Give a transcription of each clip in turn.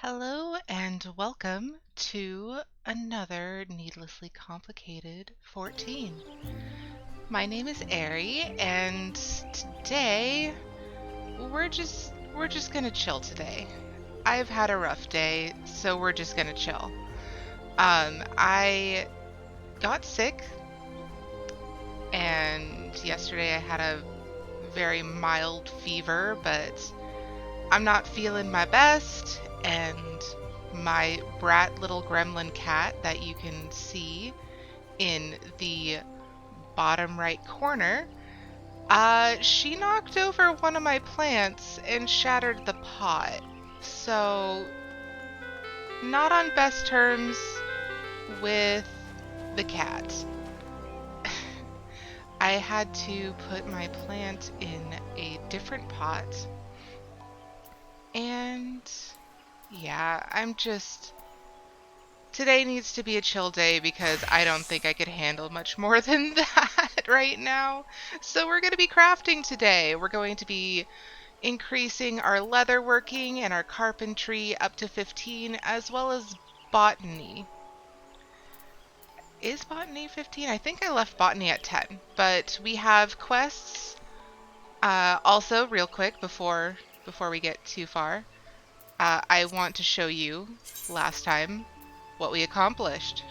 Hello and welcome to another Needlessly Complicated 14. My name is Ari, and today we're just gonna chill today. I've had a rough day, so we're just gonna chill. I got sick, and yesterday I had a very mild fever, but I'm not feeling my best, and my brat little gremlin cat that you can see in the bottom right corner, she knocked over one of my plants and shattered the pot. So, not on best terms with the cat. I had to put my plant in a different pot, and yeah, today needs to be a chill day because I don't think I could handle much more than that right now. So we're going to be crafting today. We're going to be increasing our leatherworking and our carpentry up to 15, as well as botany. Is botany 15? I think I left botany at 10, but we have quests. Also, real quick before we get too far, I want to show you last time what we accomplished.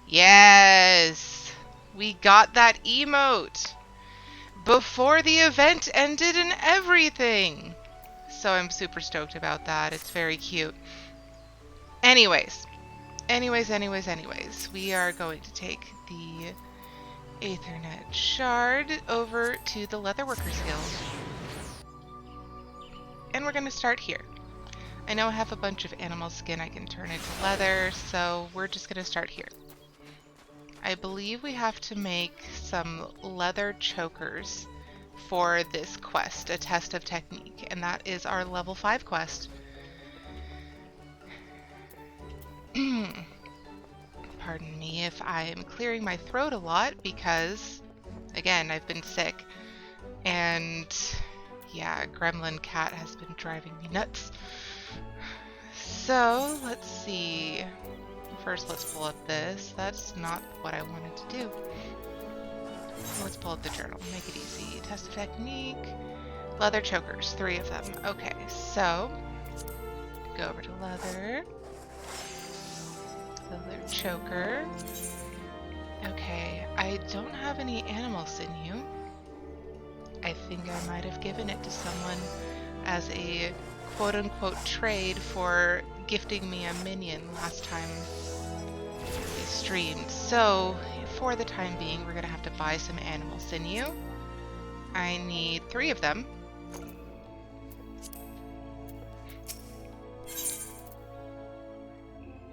Yes! We got that emote before the event ended and everything! So I'm super stoked about that. It's very cute. Anyways, we are going to take the Aethernet shard over to the Leatherworkers Guild. And we're going to start here. I know I have a bunch of animal skin I can turn into leather, so we're just going to start here. I believe we have to make some leather chokers for this quest, a test of technique, and that is our level 5 quest. Pardon me if I'm clearing my throat a lot because, again, I've been sick, and yeah, Gremlin Cat has been driving me nuts. So, let's see. First, let's pull up this. That's not what I wanted to do. Let's pull up the journal. Make it easy. Test of technique. Leather chokers. 3 of them. Okay, so go over to leather. Leather choker. Okay, I don't have any animal sinew. I think I might have given it to someone as a quote-unquote trade for gifting me a minion last time we streamed. So, for the time being, we're gonna have to buy some animal sinew. I need 3 of them.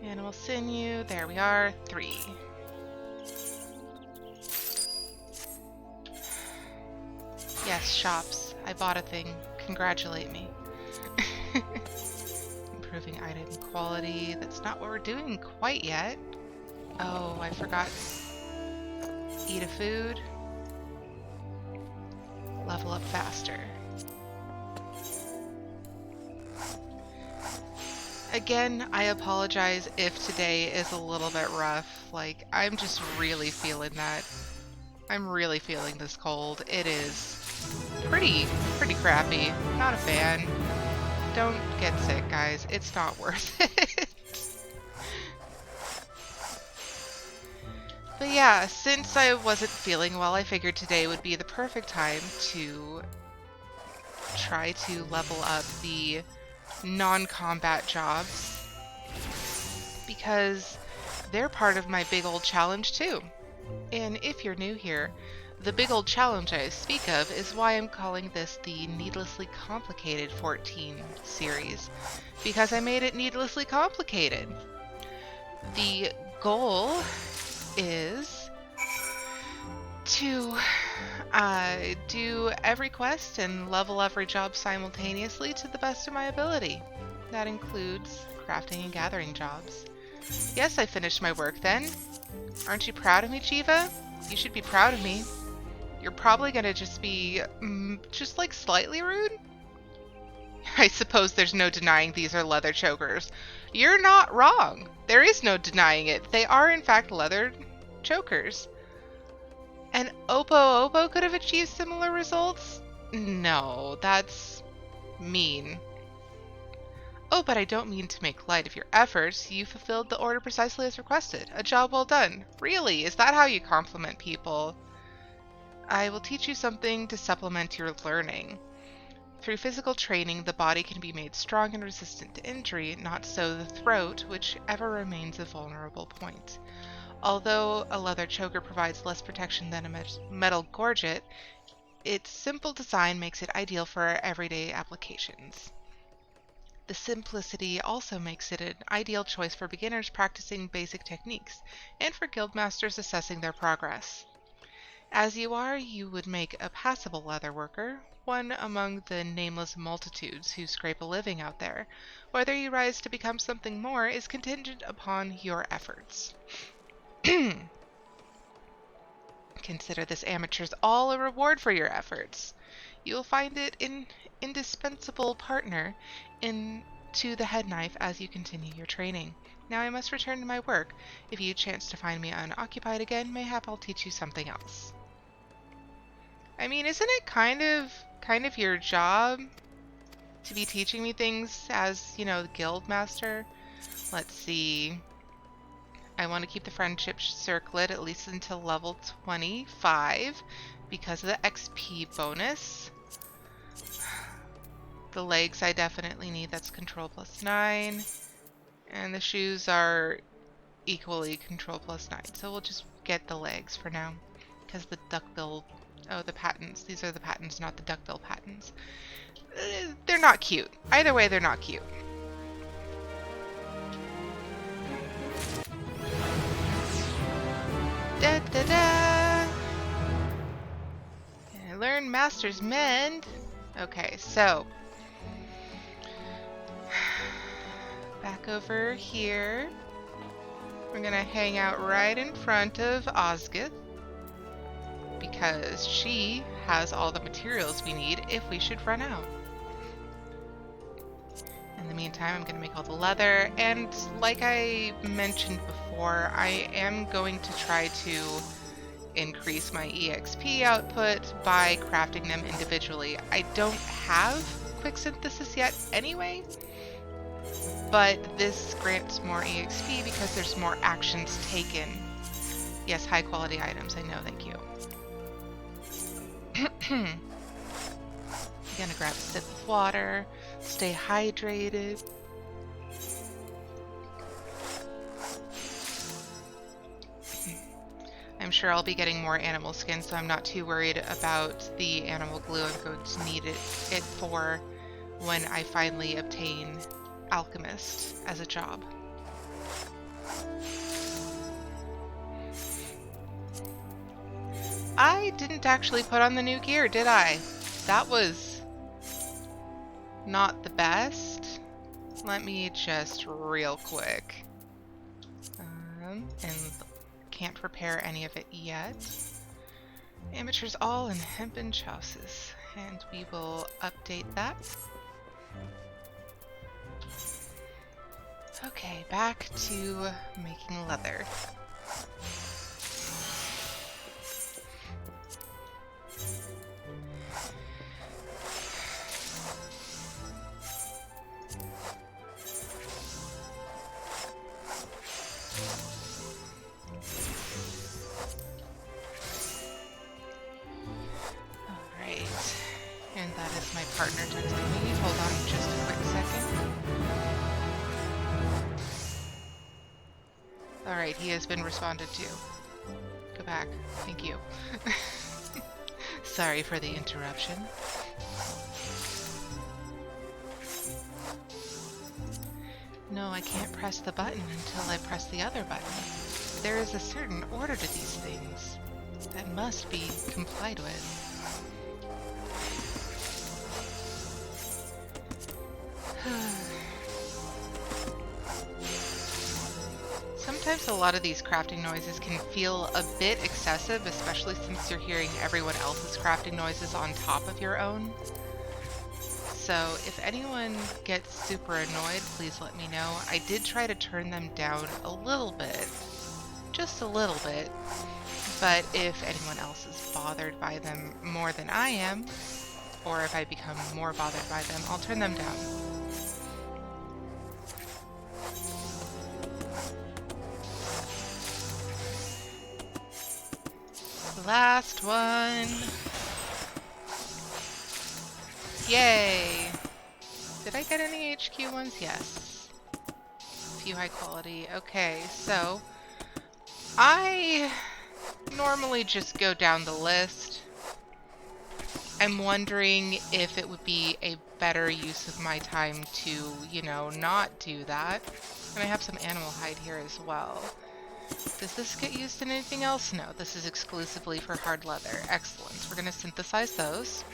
Animal sinew, there we are, 3. Yes, shops. I bought a thing. Congratulate me. Improving item quality. That's not what we're doing quite yet. Oh, I forgot. Eat a food. Level up faster. Again, I apologize if today is a little bit rough. Like, I'm just really feeling that. I'm really feeling this cold. It is pretty crappy. Not a fan. Don't get sick, guys. It's not worth it. But yeah, since I wasn't feeling well, I figured today would be the perfect time to try to level up the non-combat jobs, because they're part of my big old challenge too. And if you're new here, the big old challenge I speak of is why I'm calling this the Needlessly Complicated 14 series, because I made it needlessly complicated. The goal is to do every quest and level every job simultaneously to the best of my ability. That includes crafting and gathering jobs. Yes, I finished my work then. Aren't you proud of me, Chiva? You should be proud of me. You're probably gonna just be, just like slightly rude? I suppose there's no denying these are leather chokers. You're not wrong. There is no denying it. They are, in fact, leather chokers. And Oppo could have achieved similar results? No, that's mean. Oh, but I don't mean to make light of your efforts. You fulfilled the order precisely as requested. A job well done. Really? Is that how you compliment people? I will teach you something to supplement your learning. Through physical training, the body can be made strong and resistant to injury, not so the throat, which ever remains a vulnerable point. Although a leather choker provides less protection than a metal gorget, its simple design makes it ideal for everyday applications. The simplicity also makes it an ideal choice for beginners practicing basic techniques, and for guildmasters assessing their progress. As you are, you would make a passable leather worker, one among the nameless multitudes who scrape a living out there. Whether you rise to become something more is contingent upon your efforts. Consider this amateur's all a reward for your efforts. You will find it an indispensable partner to the head knife as you continue your training. Now I must return to my work. If you chance to find me unoccupied again, mayhap I'll teach you something else. I mean, isn't it kind of your job to be teaching me things as, you know, the guild master? Let's see. I want to keep the friendship circlet at least until level 25 because of the XP bonus. The legs I definitely need. That's control +9. And the shoes are equally control +9. So we'll just get the legs for now. Because the duckbill... Oh, the patents. These are the patents, not the duckbill patents. They're not cute. Either way, they're not cute. Da da da! I learned Master's Mend. Okay, so... back over here. We're gonna hang out right in front of Osgith, because she has all the materials we need if we should run out. In the meantime, I'm going to make all the leather, and like I mentioned before, I am going to try to increase my EXP output by crafting them individually. I don't have quick synthesis yet anyway, but this grants more EXP because there's more actions taken. Yes, high quality items, I know, thank you. I'm gonna grab a sip of water, stay hydrated. I'm sure I'll be getting more animal skin, so I'm not too worried about the animal glue I'm going to need it for when I finally obtain Alchemist as a job. I didn't actually put on the new gear, did I? That was not the best. Let me just real quick. And can't repair any of it yet. Amateurs all in hempen chouses. And we will update that. Okay, back to making leather. My partner texted me. Hold on just a quick second. Alright, he has been responded to. Go back. Thank you. Sorry for the interruption. No, I can't press the button until I press the other button. There is a certain order to these things that must be complied with. Sometimes a lot of these crafting noises can feel a bit excessive, especially since you're hearing everyone else's crafting noises on top of your own. So if anyone gets super annoyed, please let me know. I did try to turn them down a little bit, just a little bit, but if anyone else is bothered by them more than I am, or if I become more bothered by them, I'll turn them down. Last one. Yay! Did I get any HQ ones? Yes. A few high quality. Okay, so I normally just go down the list. I'm wondering if it would be a better use of my time to, you know, not do that. And I have some animal hide here as well. Does this get used in anything else? No, this is exclusively for hard leather. Excellent. We're going to synthesize those.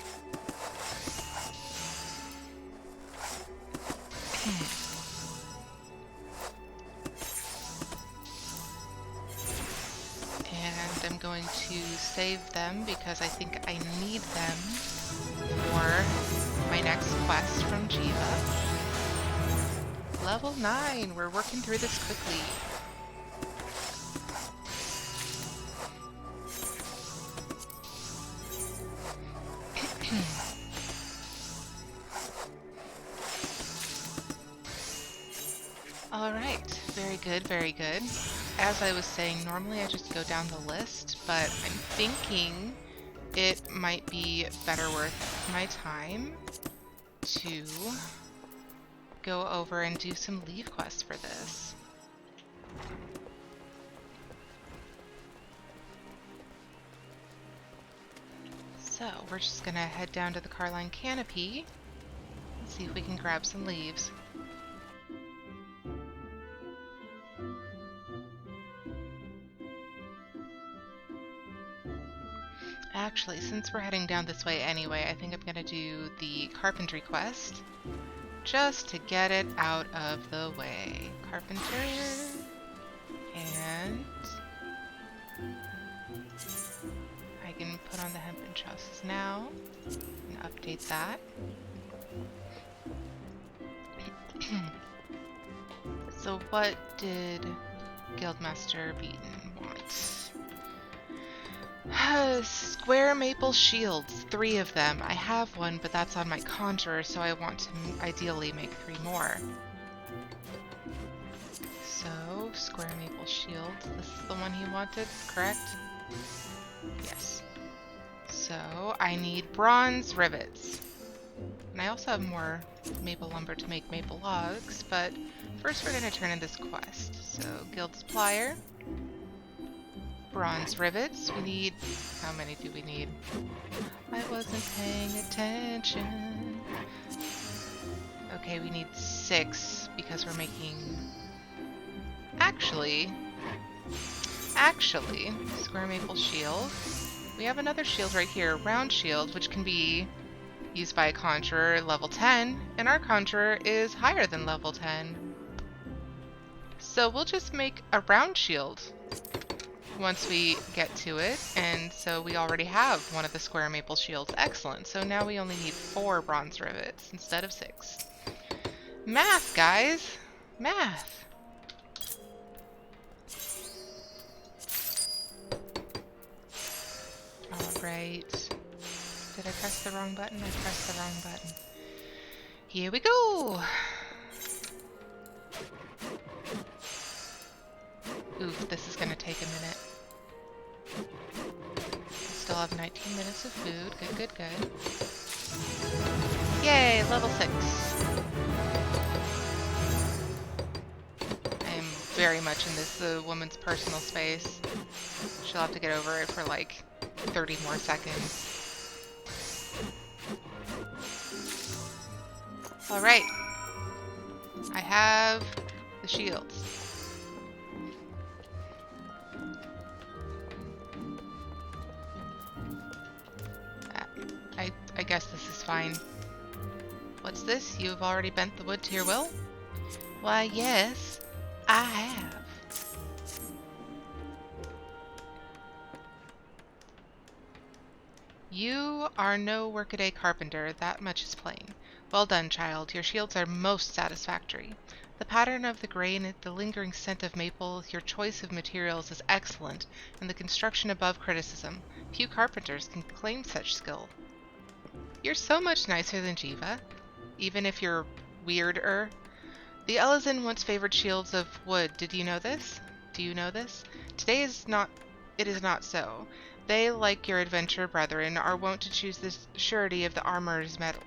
And I'm going to save them because I think I need them for my next quest from Jiva. Level 9. We're working through this quickly. Alright, very good, very good. As I was saying, normally I just go down the list, but I'm thinking it might be better worth my time to go over and do some leave quests for this. So, we're just gonna head down to the Carline Canopy and see if we can grab some leaves. Actually, since we're heading down this way anyway, I think I'm gonna do the carpentry quest just to get it out of the way. Carpenter, and I can put on the hempen trusses now and update that. So what did Guildmaster Beaton want? Square maple shields, 3 of them. I have one, but that's on my conjurer, so I want to ideally make 3 more. So, square maple shields. This is the one he wanted, correct? Yes. So, I need bronze rivets. And I also have more maple lumber to make maple logs, but first we're going to turn in this quest. So, guild supplier. Bronze rivets. We need... How many do we need? I wasn't paying attention. Okay, we need 6 because we're making... Actually, square maple shield. We have another shield right here, round shield, which can be used by a conjurer level 10, and our conjurer is higher than level 10. So we'll just make a round shield once we get to it, and so we already have one of the square maple shields. Excellent. So now we only need 4 bronze rivets instead of 6. Math, guys! Math! Alright. Did I press the wrong button? I pressed the wrong button. Here we go! Oof, this is gonna take a minute. Still have 19 minutes of food. Good, good, good. Yay, level 6. I am very much in this woman's personal space. She'll have to get over it for like 30 more seconds. Alright. I have the shields. I guess this is fine. What's this? You have already bent the wood to your will? Why, yes, I have. You are no workaday carpenter, that much is plain. Well done, child. Your shields are most satisfactory. The pattern of the grain, the lingering scent of maple, your choice of materials is excellent, and the construction above criticism. Few carpenters can claim such skill. You're so much nicer than Jiva, even if you're weirder. The Elizin once favored shields of wood. Did you know this? Do you know this? Today it is not so. They, like your adventurer brethren, are wont to choose the surety of the armorer's metal.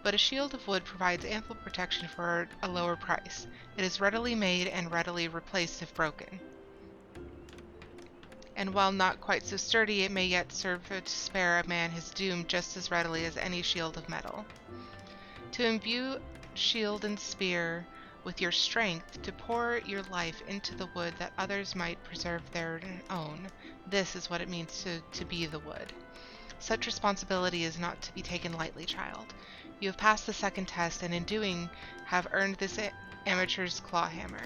But a shield of wood provides ample protection for a lower price. It is readily made and readily replaced if broken. And while not quite so sturdy, it may yet serve to spare a man his doom just as readily as any shield of metal. To imbue shield and spear with your strength, to pour your life into the wood that others might preserve their own, this is what it means to be the wood. Such responsibility is not to be taken lightly, child. You have passed the second test, and in doing have earned this amateur's claw hammer.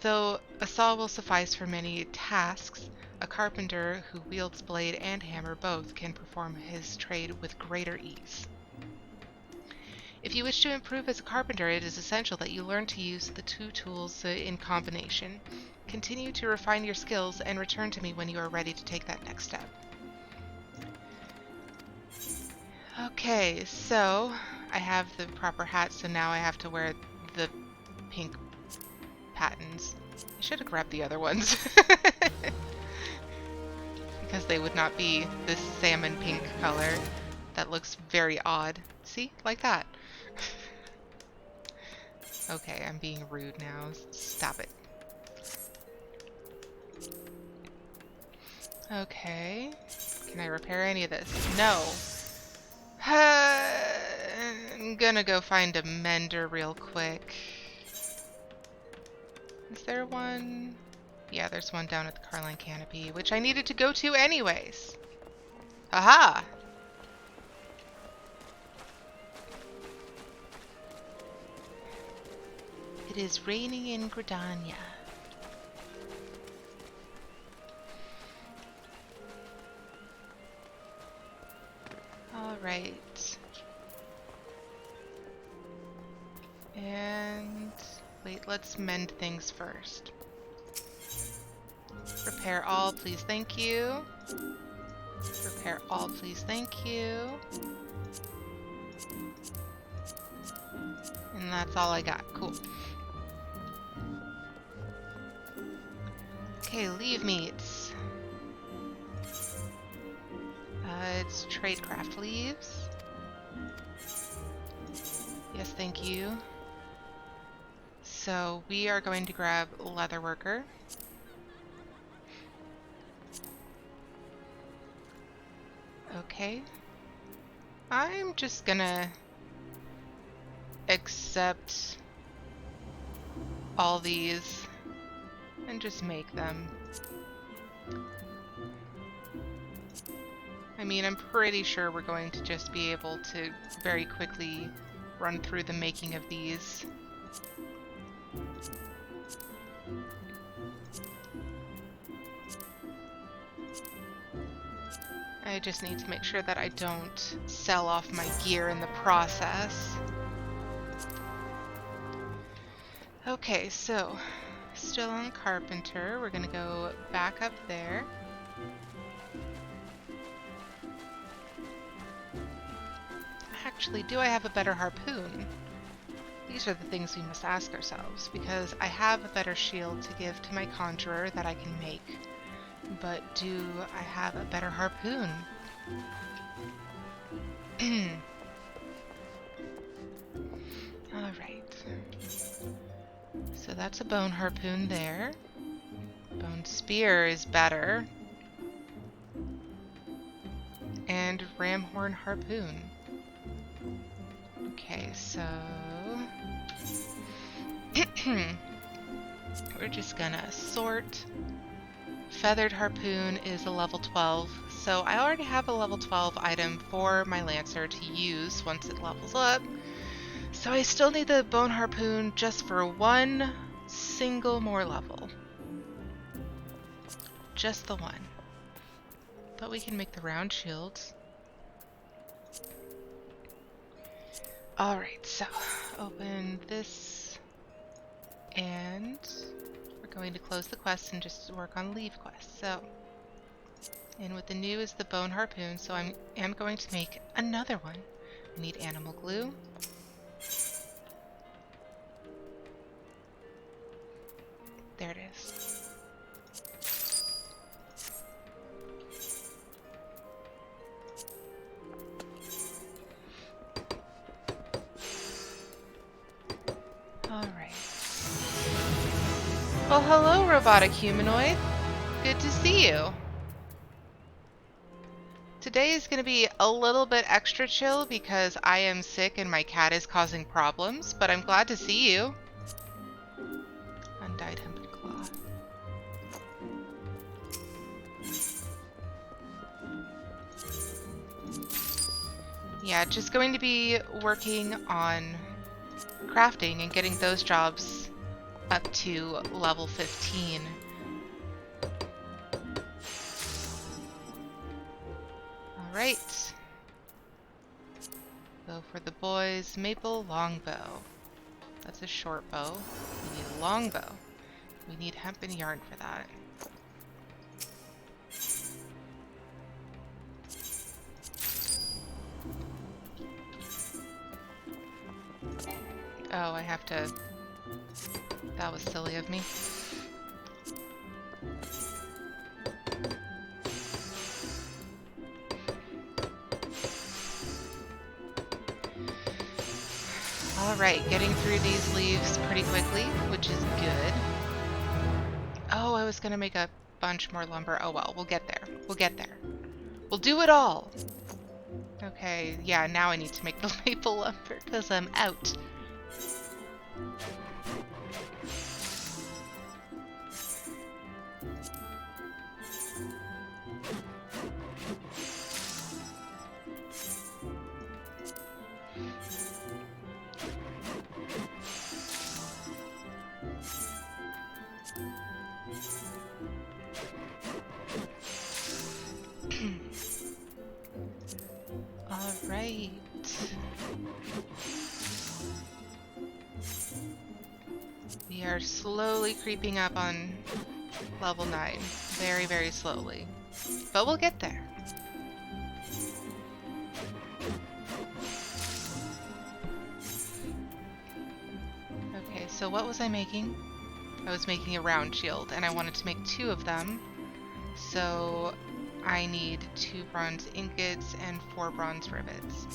Though a saw will suffice for many tasks, a carpenter who wields blade and hammer both can perform his trade with greater ease. If you wish to improve as a carpenter, it is essential that you learn to use the two tools in combination. Continue to refine your skills and return to me when you are ready to take that next step. Okay, so I have the proper hat, so now I have to wear the pink patterns. I should have grabbed the other ones. Because they would not be this salmon pink color. That looks very odd. See? Like that. Okay, I'm being rude now. Stop it. Okay. Can I repair any of this? No. I'm gonna go find a mender real quick. Is there one? Yeah, there's one down at the Carline Canopy, which I needed to go to anyways. Aha! It is raining in Gridania. Alright. And wait, let's mend things first. Repair all, please, thank you. Repair all, please, thank you. And that's all I got. Cool. Okay, leave meats. It's tradecraft leaves. Yes, thank you. So we are going to grab leatherworker. Okay. I'm just gonna accept all these and just make them. I mean, I'm pretty sure we're going to just be able to very quickly run through the making of these. I just need to make sure that I don't sell off my gear in the process. Okay, so still on carpenter. We're gonna go back up there. Actually, do I have a better harpoon? These are the things we must ask ourselves, because I have a better shield to give to my conjurer that I can make. But do I have a better harpoon? Alright. So that's a bone harpoon there. Bone spear is better. And ramhorn harpoon. Okay, so we're just gonna sort. Feathered harpoon is a level 12, so I already have a level 12 item for my lancer to use once it levels up. So I still need the bone harpoon just for one single more level. Just the one. But we can make the round shields. Alright, so open this, and we're going to close the quest and just work on leave quests. So, and with the new is the bone harpoon, so I am going to make another one. I need animal glue. There it is. Alright. Well, hello, robotic humanoid. Good to see you. Today is going to be a little bit extra chill because I am sick and my cat is causing problems, but I'm glad to see you. Undyed hempen claw. Yeah, just going to be working on crafting and getting those jobs up to level 15. Alright. Go for the boys. Maple longbow. That's a short bow. We need a longbow. We need hemp and yarn for that. Oh, I have to... That was silly of me. Alright, getting through these leaves pretty quickly, which is good. Oh, I was gonna make a bunch more lumber. Oh well, we'll get there. We'll get there. We'll do it all! Okay, yeah, now I need to make the maple lumber because I'm out. Alright. We are slowly creeping up on level 9. Very, very slowly. But we'll get there. Okay, so what was I making? I was making a round shield, and I wanted to make 2 of them. So I need 2 bronze ingots and 4 bronze rivets.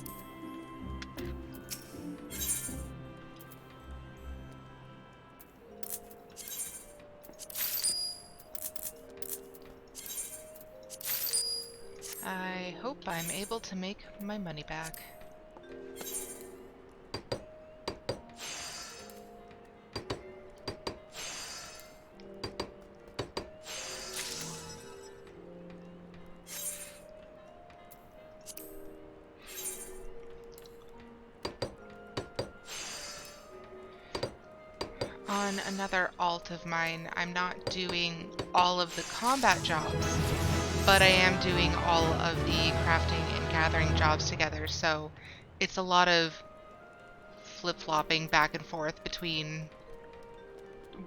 I hope I'm able to make my money back. On another alt of mine, I'm not doing all of the combat jobs, but I am doing all of the crafting and gathering jobs together, so it's a lot of flip-flopping back and forth between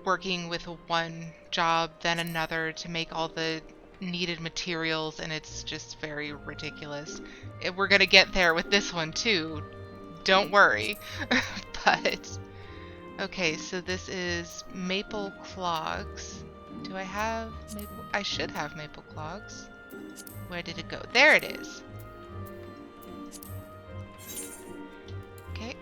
working with one job, then another to make all the needed materials, and it's just very ridiculous. We're gonna get there with this one too, don't worry. But okay, so this is maple clogs. Do I have maple? I should have maple clogs. Where did it go? There it is. Okay.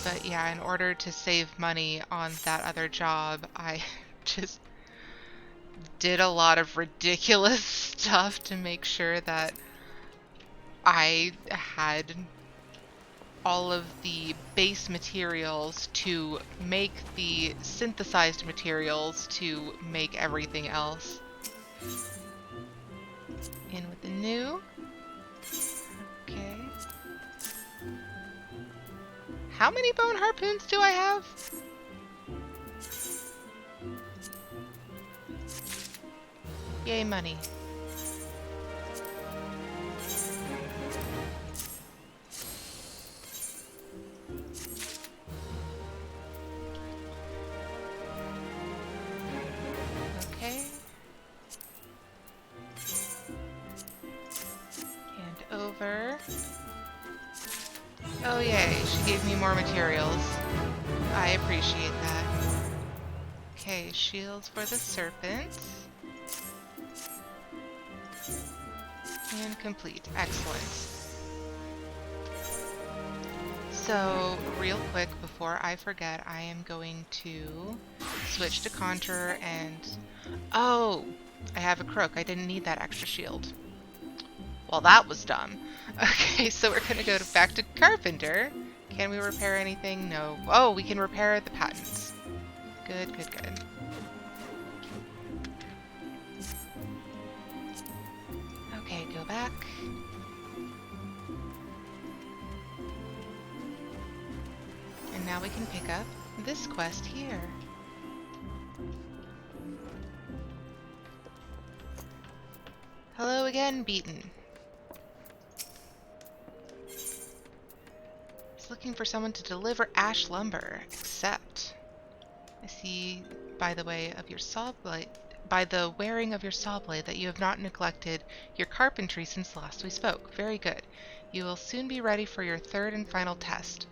But yeah, in order to save money on that other job, I just did a lot of ridiculous stuff to make sure that I had all of the base materials to make the synthesized materials to make everything else. In with the new. Okay. How many bone harpoons do I have? Yay, money. she gave me more materials. I appreciate that. Okay, shields for the serpents. And complete. Excellent. So, real quick, before I forget, I am going to switch to Conjurer and... Oh! I have a crook. I didn't need that extra shield. Well, that was dumb. Okay, so we're going to go back to Carpenter. Can we repair anything? No. Oh, we can repair the patents. Good, good, good. Okay, go back. And now we can pick up this quest here. Hello again, Beaten. It's looking for someone to deliver ash lumber, except I see by the way of your saw blade, by the wearing of your saw blade, that you have not neglected your carpentry since last we spoke. Very good. You will soon be ready for your third and final test.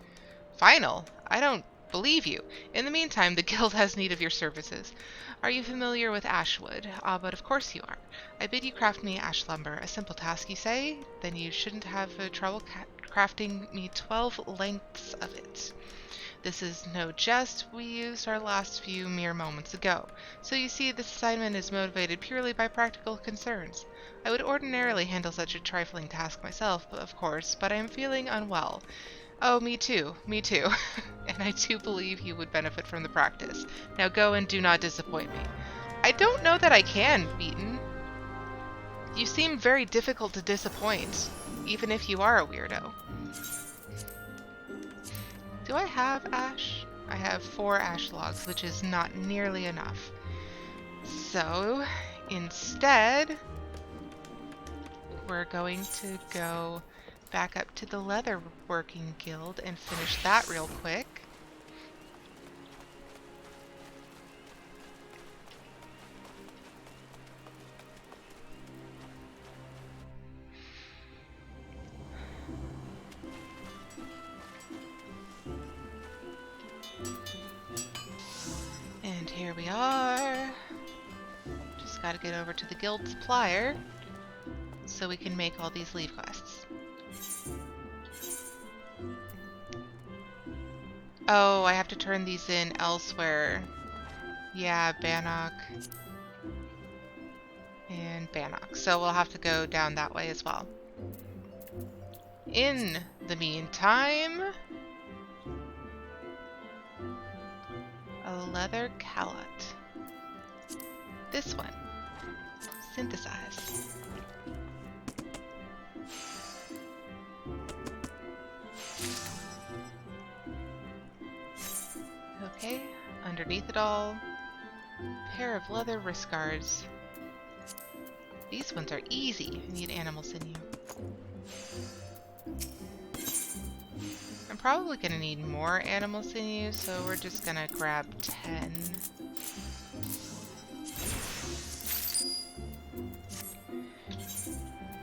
Final? I don't believe you. In the meantime, the guild has need of your services. Are you familiar with ashwood? Ah, but of course you are. I bid you craft me ash lumber. A simple task, you say? Then you shouldn't have trouble crafting me 12 lengths of it. This is no jest. We used our last few mere moments ago. So you see, this assignment is motivated purely by practical concerns. I would ordinarily handle such a trifling task myself, of course, but I am feeling unwell. Oh, me too. Me too. And I do believe you would benefit from the practice. Now go and do not disappoint me. I don't know that I can, Beaten. You seem very difficult to disappoint, even if you are a weirdo. Do I have ash? I have 4 ash logs, which is not nearly enough. So, instead, we're going to go back up to the leather working guild and finish that real quick. And here we are. Just gotta get over to the guild supplier so we can make all these leave quests. Oh, I have to turn these in elsewhere. Yeah, Bannock. And Bannock. So we'll have to go down that way as well. In the meantime, a leather callot. This one. Synthesize. Okay, underneath it all, pair of leather wrist guards. These ones are easy. I need animal sinew. I'm probably going to need more animal sinew, so we're just going to grab 10.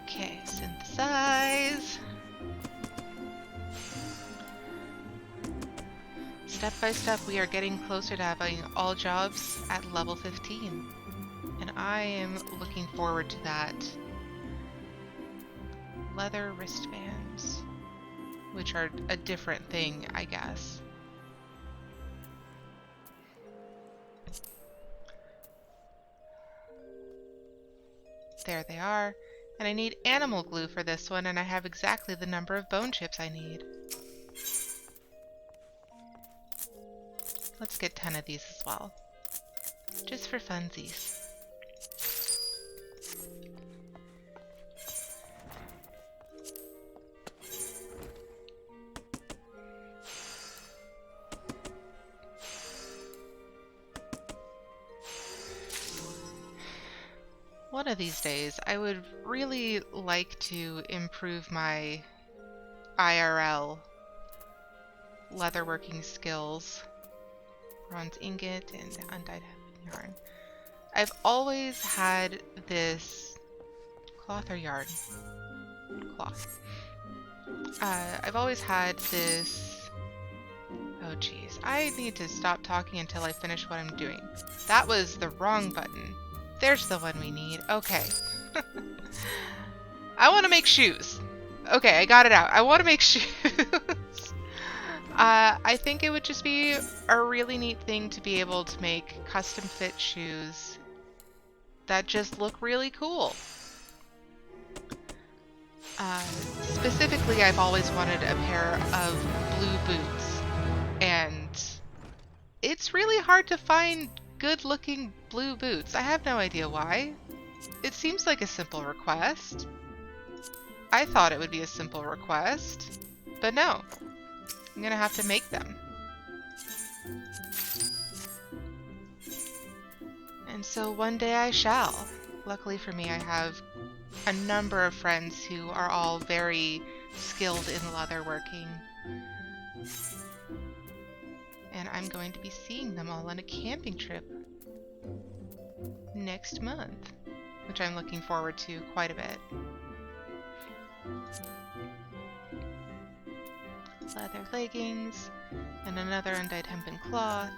Okay, synthesize. Step by step, we are getting closer to having all jobs at level 15. And I am looking forward to that. Leather wristbands, which are a different thing, I guess. There they are. And I need animal glue for this one, and I have exactly the number of bone chips I need. Let's get 10 of these as well. Just for funsies. One of these days, I would really like to improve my IRL leatherworking skills. Bronze ingot and undyed yarn. I've always had this cloth or yarn? Cloth. I've always had this Oh geez, I need to stop talking until I finish what I'm doing. That was the wrong button. There's the one we need. Okay. I want to make shoes. Okay, I got it out. I want to make shoes. I think it would just be a really neat thing to be able to make custom fit shoes that just look really cool. Specifically, I've always wanted a pair of blue boots, and it's really hard to find good-looking blue boots. I have no idea why. It seems like a simple request. I thought it would be a simple request, but no. I'm gonna have to make them. And so one day I shall. Luckily for me, I have a number of friends who are all very skilled in leatherworking. And I'm going to be seeing them all on a camping trip next month, which I'm looking forward to quite a bit. Leather leggings, and another undyed hempen cloth.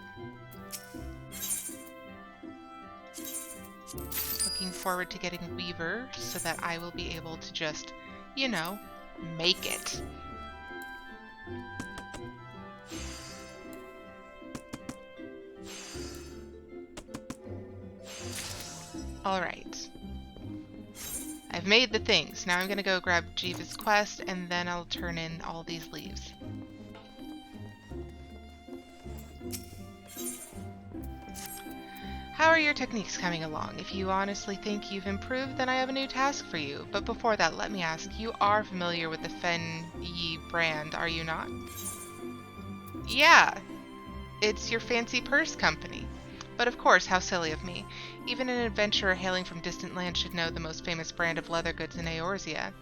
Looking forward to getting Weaver so that I will be able to just, you know, make it. Alright. I've made the things. Now I'm gonna go grab Jiva's quest and then I'll turn in all these leaves. How are your techniques coming along? If you honestly think you've improved, then I have a new task for you. But before that, let me ask, you are familiar with the Fen Yi brand, are you not? Yeah, it's your fancy purse company. But of course, how silly of me. Even an adventurer hailing from distant lands should know the most famous brand of leather goods in Eorzea.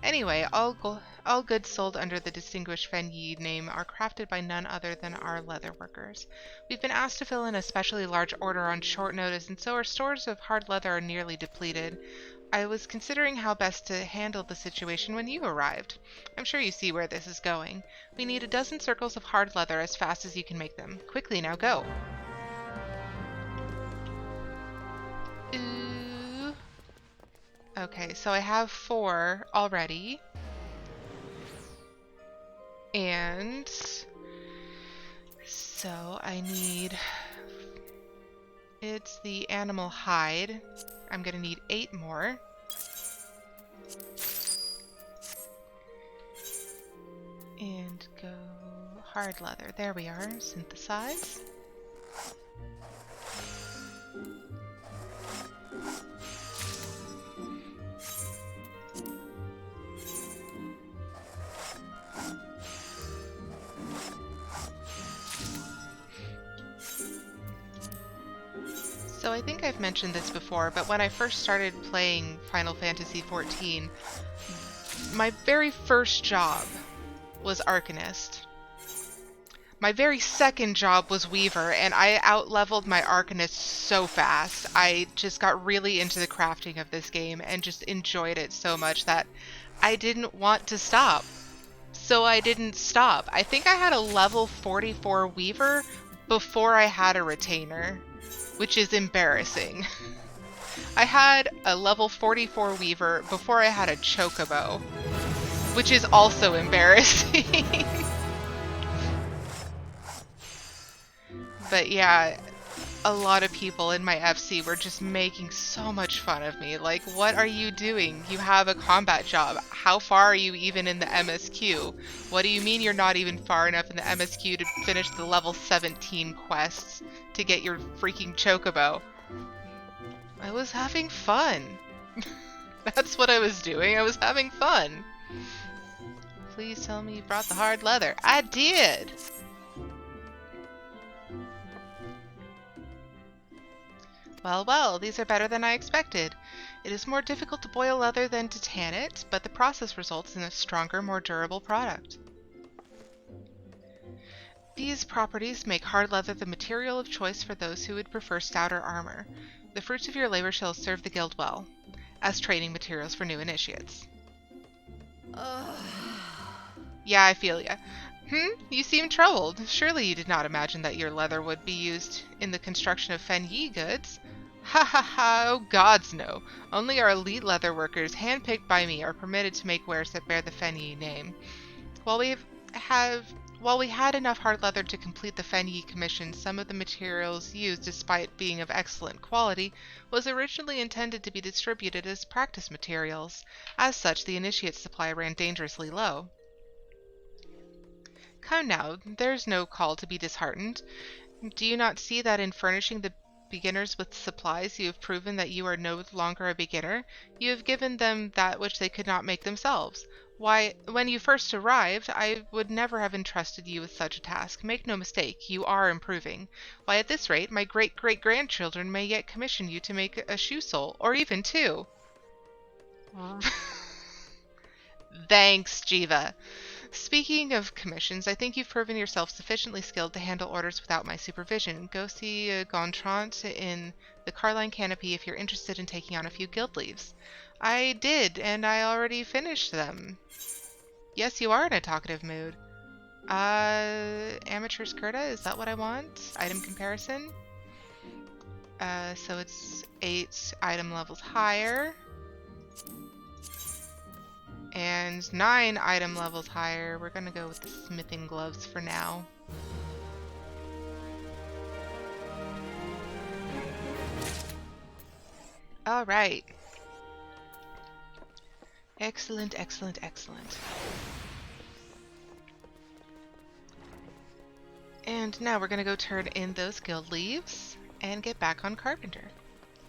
Anyway, all goods sold under the distinguished Fen Yi name are crafted by none other than our leather workers. We've been asked to fill in a especially large order on short notice, and so our stores of hard leather are nearly depleted. I was considering how best to handle the situation when you arrived. I'm sure you see where this is going. We need a dozen circles of hard leather as fast as you can make them. Quickly now, go! Ooh. Okay, so I have 4 already. And so I need, it's the animal hide. I'm gonna need 8 more. And go hard leather. There we are. Synthesize. So I think I've mentioned this before, but when I first started playing Final Fantasy XIV, my very first job was Arcanist. My very second job was Weaver, and I out-leveled my Arcanist so fast. I just got really into the crafting of this game and just enjoyed it so much that I didn't want to stop. So I didn't stop. I think I had a level 44 Weaver before I had a retainer, which is embarrassing. I had a level 44 Weaver before I had a Chocobo, which is also embarrassing. But yeah, a lot of people in my FC were just making so much fun of me. Like, what are you doing? You have a combat job. How far are you even in the MSQ? What do you mean you're not even far enough in the MSQ to finish the level 17 quests to get your freaking Chocobo? I was having fun. That's what I was doing. I was having fun. Please tell me you brought the hard leather. I did! Well, well, these are better than I expected. It is more difficult to boil leather than to tan it, but the process results in a stronger, more durable product. These properties make hard leather the material of choice for those who would prefer stouter armor. The fruits of your labor shall serve the guild well, as training materials for new initiates. Yeah, I feel ya. You seem troubled. Surely you did not imagine that your leather would be used in the construction of Fen Yi goods? Ha ha ha, oh gods no. Only our elite leather workers, handpicked by me, are permitted to make wares that bear the Fen Yi name. While we have while we had enough hard leather to complete the Fen Yi commission, some of the materials used, despite being of excellent quality, was originally intended to be distributed as practice materials. As such, the initiate supply ran dangerously low. Come now, there's no call to be disheartened. Do you not see that in furnishing the beginners with supplies, you have proven that you are no longer a beginner? You have given them that which they could not make themselves. Why, when you first arrived, I would never have entrusted you with such a task. Make no mistake, you are improving. Why, at this rate, my great-great-grandchildren may yet commission you to make a shoe sole, or even two. Thanks, Jiva. Speaking of commissions, I think you've proven yourself sufficiently skilled to handle orders without my supervision. Go see Gontran in the Carline Canopy if you're interested in taking on a few guild leaves. I did, and I already finished them. Yes, you are in a talkative mood. Amateur Skirta, is that what I want? Item comparison? So it's 8 item levels higher. And 9 item levels higher. We're gonna go with the smithing gloves for now. Alright. Excellent, excellent, excellent. And now we're gonna go turn in those guild leaves and get back on Carpenter.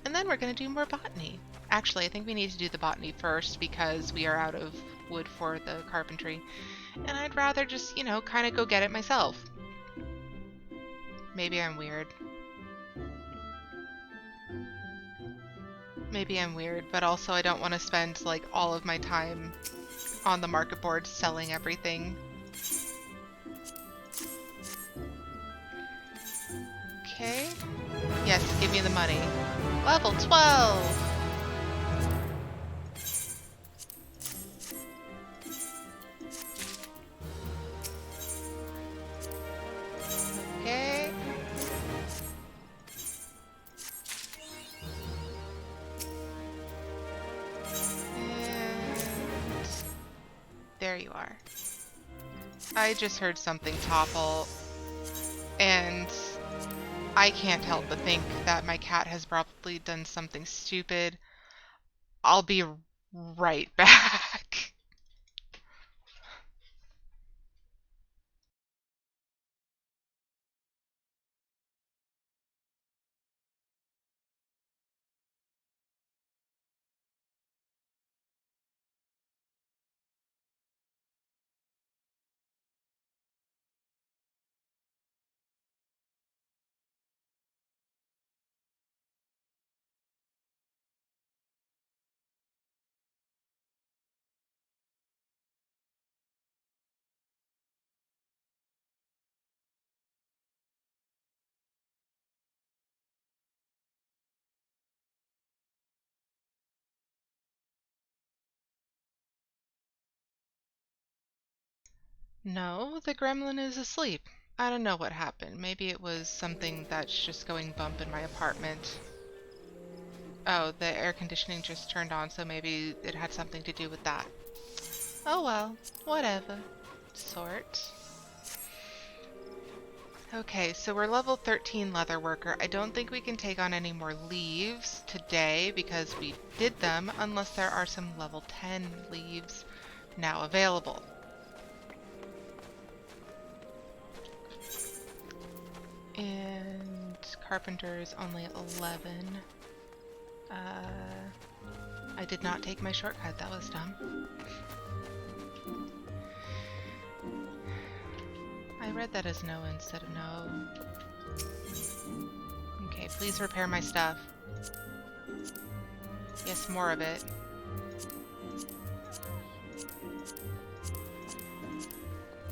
And then we're gonna do more botany. Actually, I think we need to do the botany first because we are out of wood for the carpentry. And I'd rather just, you know, kind of go get it myself. Maybe I'm weird. Maybe I'm weird, but also I don't want to spend, like, all of my time on the market board selling everything. Okay. Yes, give me the money. Level 12! Okay. And there you are. I just heard something topple, and I can't help but think that my cat has probably done something stupid. I'll be right back. No, the gremlin is asleep. I don't know what happened. Maybe it was something that's just going bump in my apartment. Oh, the air conditioning just turned on, so maybe it had something to do with that. Oh well, whatever. Sort. Okay, so we're level 13 leather worker. I don't think we can take on any more leaves today because we did them, unless there are some level 10 leaves now available. And carpenter is only 11. I did not take my shortcut, that was dumb. I read that as no instead of no. Okay, please repair my stuff. Yes, more of it.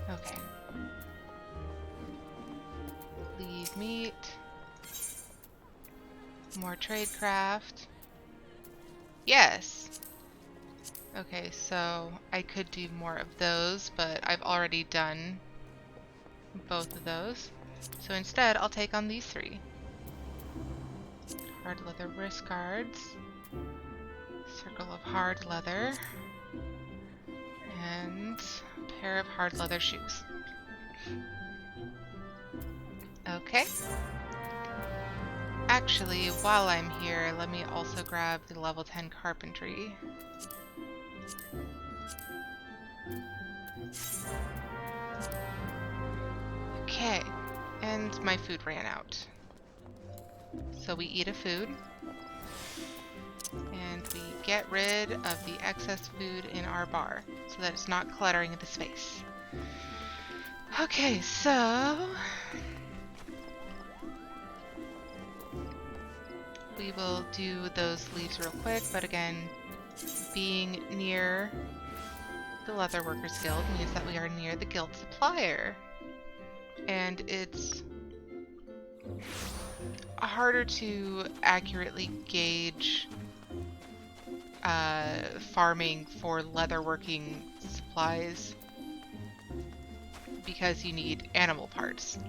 Okay. Leave meat. More tradecraft. Yes! Okay, so I could do more of those, but I've already done both of those. So instead, I'll take on these 3. Hard leather wrist guards, circle of hard leather, and a pair of hard leather shoes. Okay. Actually, while I'm here, let me also grab the level 10 carpentry. Okay, and my food ran out. So we eat a food, and we get rid of the excess food in our bar, so that it's not cluttering the space. Okay, so we will do those leaves real quick, but again, being near the Leatherworkers Guild means that we are near the guild supplier. And it's harder to accurately gauge farming for leatherworking supplies because you need animal parts.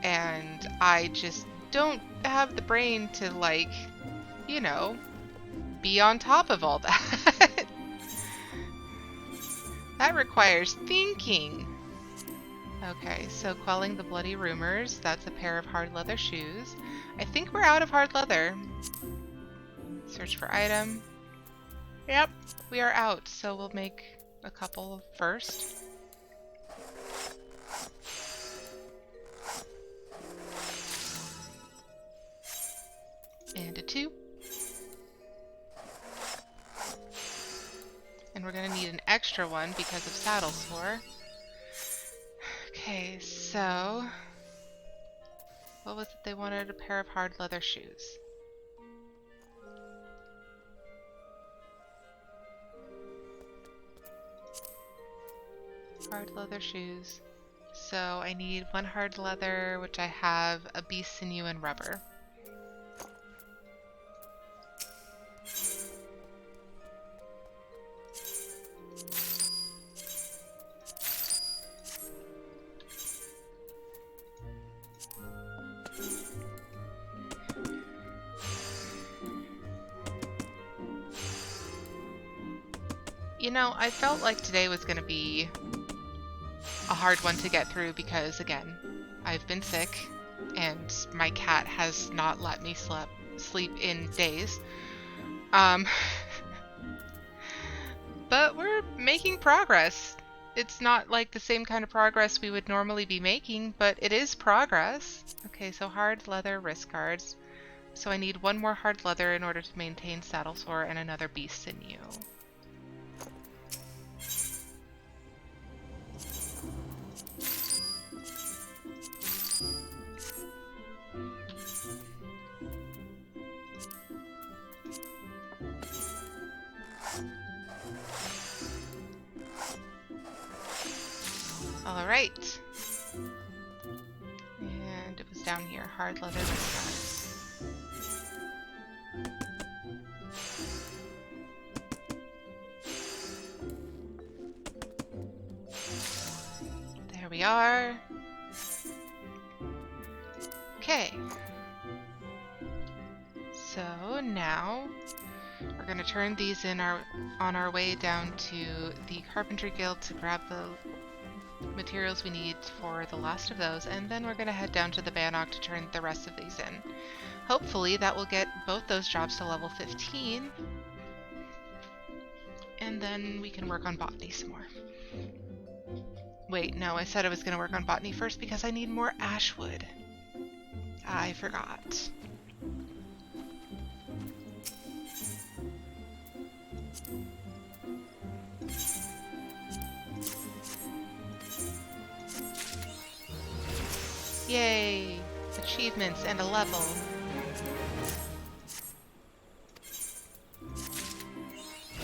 And I just don't have the brain to, like, you know, be on top of all that. That requires thinking. Okay, so quelling the bloody rumors. That's a pair of hard leather shoes. I think we're out of hard leather. Search for item. Yep, we are out, so we'll make a couple first. And a 2. And we're gonna need an extra one because of saddle sore. Okay, so what was it they wanted? A pair of hard leather shoes. Hard leather shoes. So I need 1 hard leather, which I have, a beast sinew, and rubber. You know, I felt like today was going to be a hard one to get through because, again, I've been sick and my cat has not let me sleep in days. But we're making progress. It's not like the same kind of progress we would normally be making, but it is progress. Okay, so hard leather wrist guards. So I need 1 more hard leather in order to maintain saddle sore and another beast sinew. Alright. And it was down here, hard leather wrist guards. There we are. Okay. So now we're going to turn these in on our way down to the Carpentry Guild to grab the materials we need for the last of those, and then we're going to head down to the Bannock to turn the rest of these in. Hopefully that will get both those jobs to level 15, and then we can work on botany some more. Wait, no, I said I was going to work on botany first because I need more ash wood. I forgot. Yay! Achievements and a level.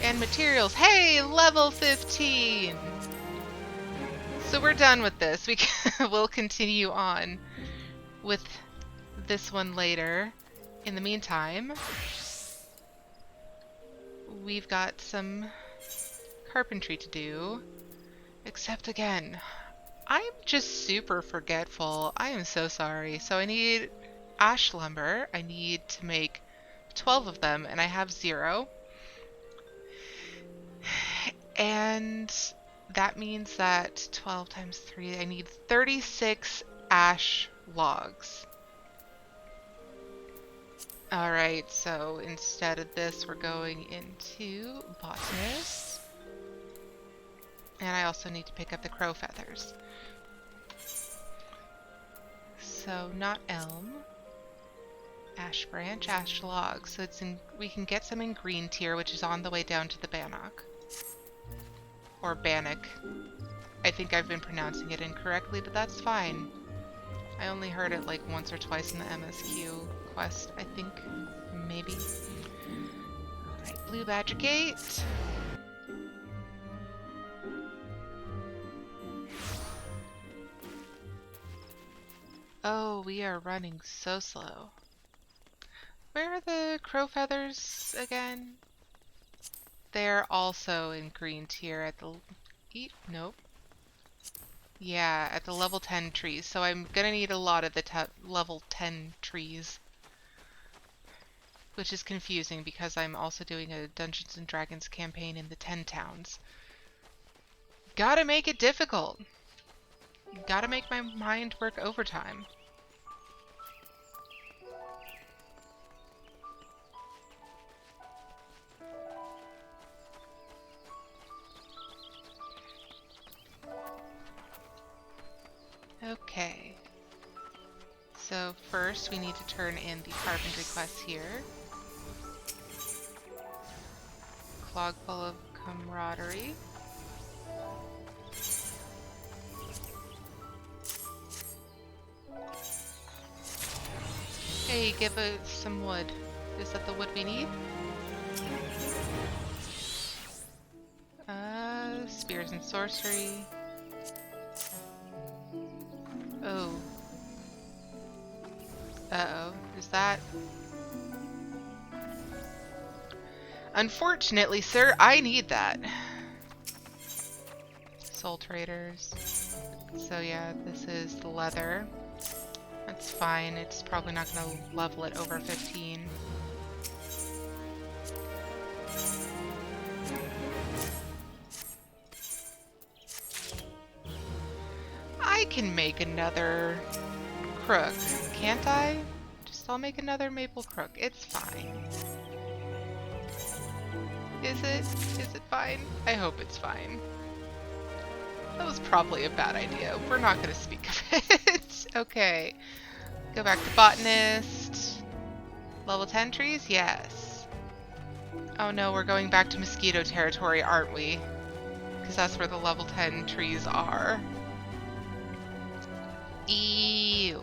And materials. Hey! Level 15! So we're done with this. We'll continue on with this one later. In the meantime, we've got some carpentry to do. Except again, I'm just super forgetful. I am so sorry. So I need ash lumber. I need to make 12 of them, and I have 0. And that means that 12 times 3, I need 36 ash logs. Alright, so instead of this, we're going into botanist. And I also need to pick up the crow feathers. So not elm, ash branch, ash log. So it's in, we can get some in green tier, which is on the way down to the bannock. Or bannock. I think I've been pronouncing it incorrectly, but that's fine. I only heard it like once or twice in the MSQ quest, I think. Maybe. Alright, blue badger gate. Oh, we are running so slow. Where are the crow feathers again? They're also in green tier at the... Nope. Yeah, at the level 10 trees. So I'm gonna need a lot of the level 10 trees. Which is confusing because I'm also doing a Dungeons and Dragons campaign in the 10 towns. Gotta make it difficult. Gotta make my mind work overtime. Okay. So first we need to turn in the carpentry quests here. Clog full of camaraderie. Hey, give us some wood. Is that the wood we need? Spears and sorcery. Oh. Uh-oh. Is that... Unfortunately, sir, I need that. Soul traders. So yeah, this is the leather. That's fine. It's probably not going to level it over 15. I can make another crook, can't I? I'll make another maple crook. It's fine. Is it? Is it fine? I hope it's fine. That was probably a bad idea. We're not going to speak of it. Okay. Go back to botanist. Level 10 trees? Yes. Oh no, we're going back to mosquito territory, aren't we? Because that's where the level 10 trees are. Ew.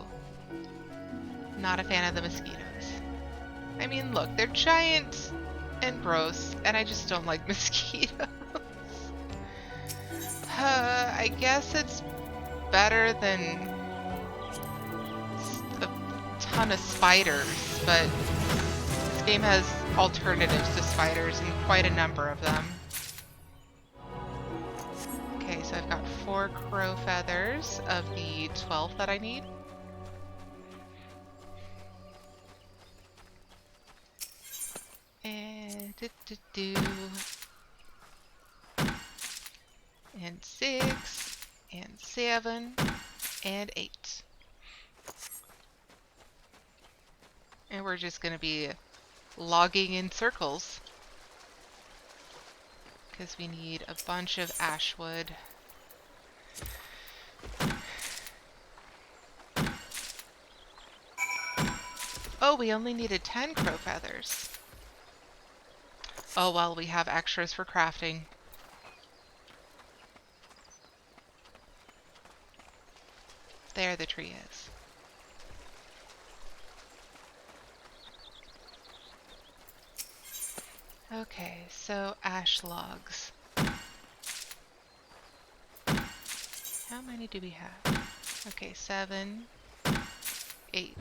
Not a fan of the mosquitoes. I mean, look, they're giant and gross, and I just don't like mosquitoes. I guess it's better than a ton of spiders, but this game has alternatives to spiders and quite a number of them. Okay, so I've got 4 crow feathers of the 12 that I need. And and 6 and 7 and 8. And we're just gonna be logging in circles because we need a bunch of ash wood. Oh, we only needed 10 crow feathers. Oh well, we have extras for crafting. There the tree is. Okay, so ash logs. How many do we have? Okay, 7, 8.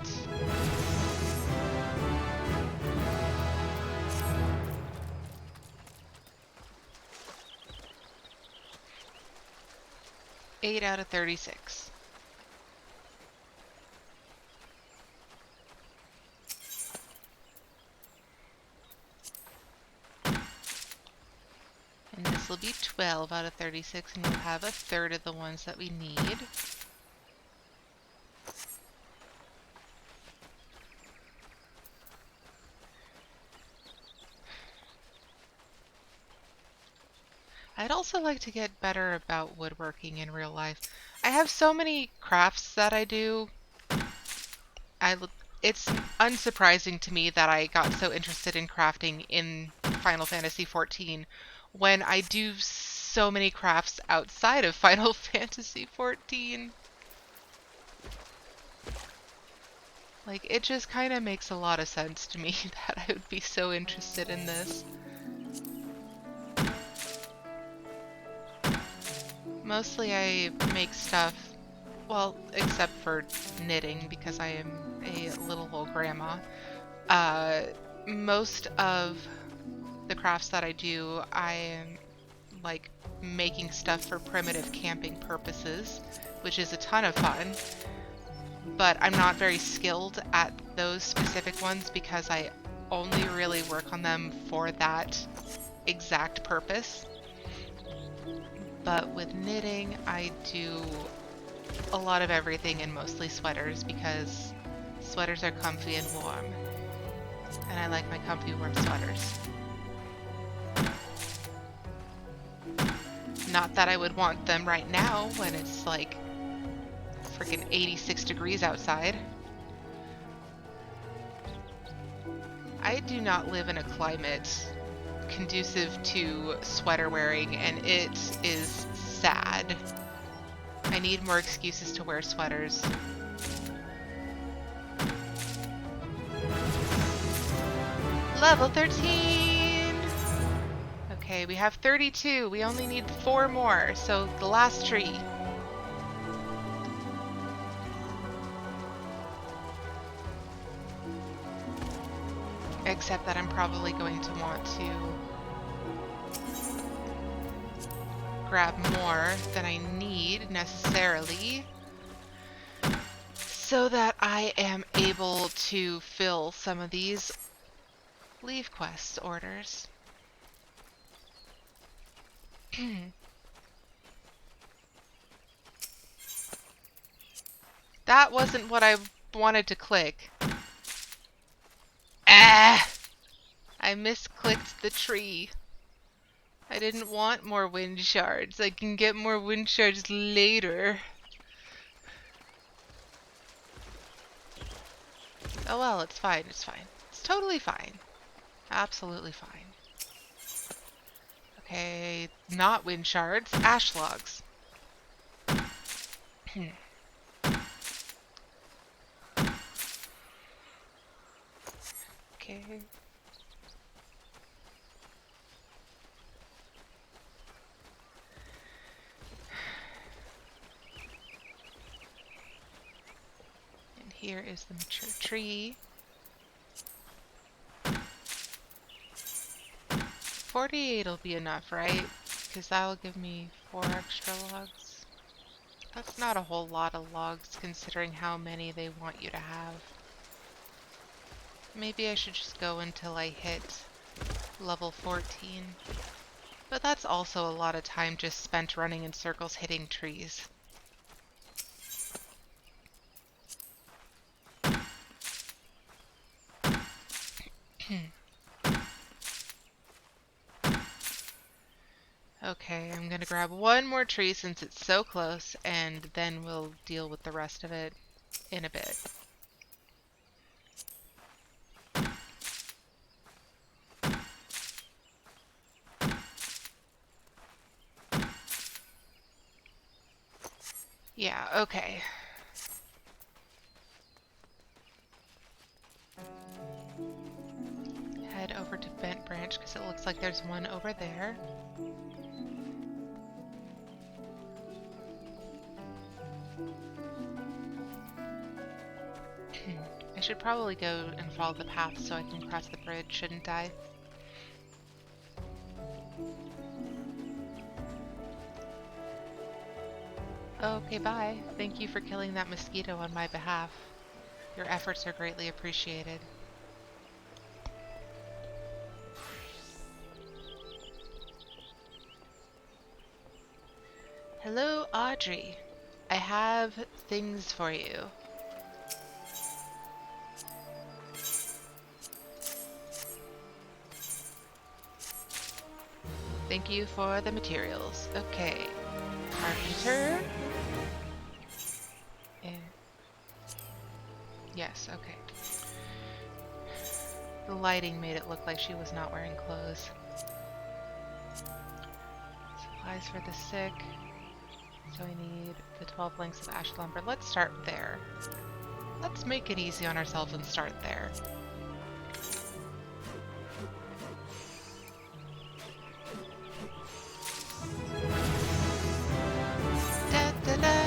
8 out of 36. And this will be 12 out of 36, and you'll have a third of the ones that we need. I'd also like to get better about woodworking in real life. I have so many crafts that I do. It's unsurprising to me that I got so interested in crafting in Final Fantasy XIV when I do so many crafts outside of Final Fantasy XIV. Like, it just kind of makes a lot of sense to me that I would be so interested in this. Mostly I make stuff, well, except for knitting because I am a little old grandma. Most of the crafts that I do, I am like making stuff for primitive camping purposes, which is a ton of fun. But I'm not very skilled at those specific ones because I only really work on them for that exact purpose. But with knitting, I do a lot of everything and mostly sweaters because sweaters are comfy and warm. And I like my comfy warm sweaters. Not that I would want them right now when it's like freaking 86 degrees outside. I do not live in a climate conducive to sweater wearing, and it is sad. I need more excuses to wear sweaters. Level 13! Okay, we have 32. We only need 4 more, so the last tree. Except that I'm probably going to want to grab more than I need necessarily so that I am able to fill some of these leave quest orders. That wasn't what I wanted to click. Ah! I misclicked the tree. I didn't want more wind shards. I can get more wind shards later. Oh well, it's fine, it's fine. It's totally fine. Absolutely fine. Okay, not wind shards, ash logs. Okay. And here is the mature tree. 48 will be enough, right? Because that will give me 4 extra logs. That's not a whole lot of logs considering how many they want you to have. Maybe I should just go until I hit level 14. But that's also a lot of time just spent running in circles hitting trees. Okay, I'm gonna grab one more tree since it's so close, and then we'll deal with the rest of it in a bit. Yeah, okay. Head over to Bent Branch because it looks like there's one over there. I should probably go and follow the path so I can cross the bridge, shouldn't I? Okay, bye. Thank you for killing that mosquito on my behalf. Your efforts are greatly appreciated. Hello, Audrey. I have things for you. Thank you for the materials. Okay. Carpenter. And yes, okay. The lighting made it look like she was not wearing clothes. Supplies for the sick. So I need the 12 lengths of ash lumber. Let's start there. Let's make it easy on ourselves and start there. Da, da, da.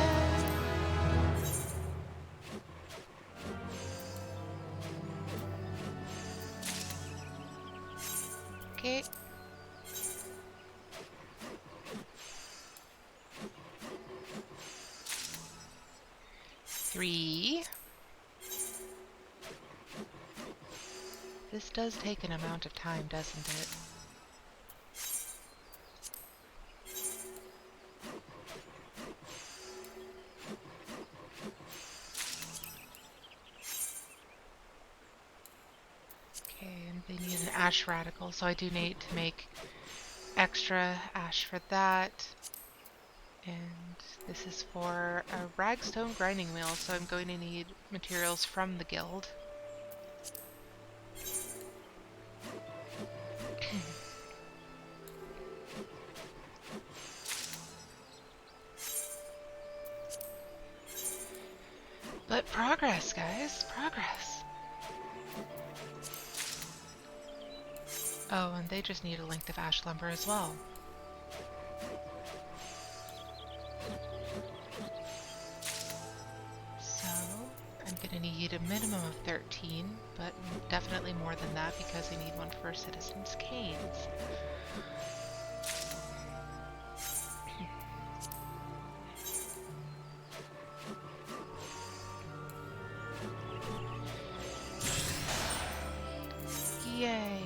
Okay. Three. This does take an amount of time, doesn't it? Okay, and they need an ash radical, so I do need to make extra ash for that. And this is for a ragstone grinding wheel, so I'm going to need materials from the guild. But progress, guys, progress. Oh, and they just need a length of ash lumber as well. So, I'm gonna need a minimum of 13, but definitely more than that because I need one for Citizen's Canes. Yay!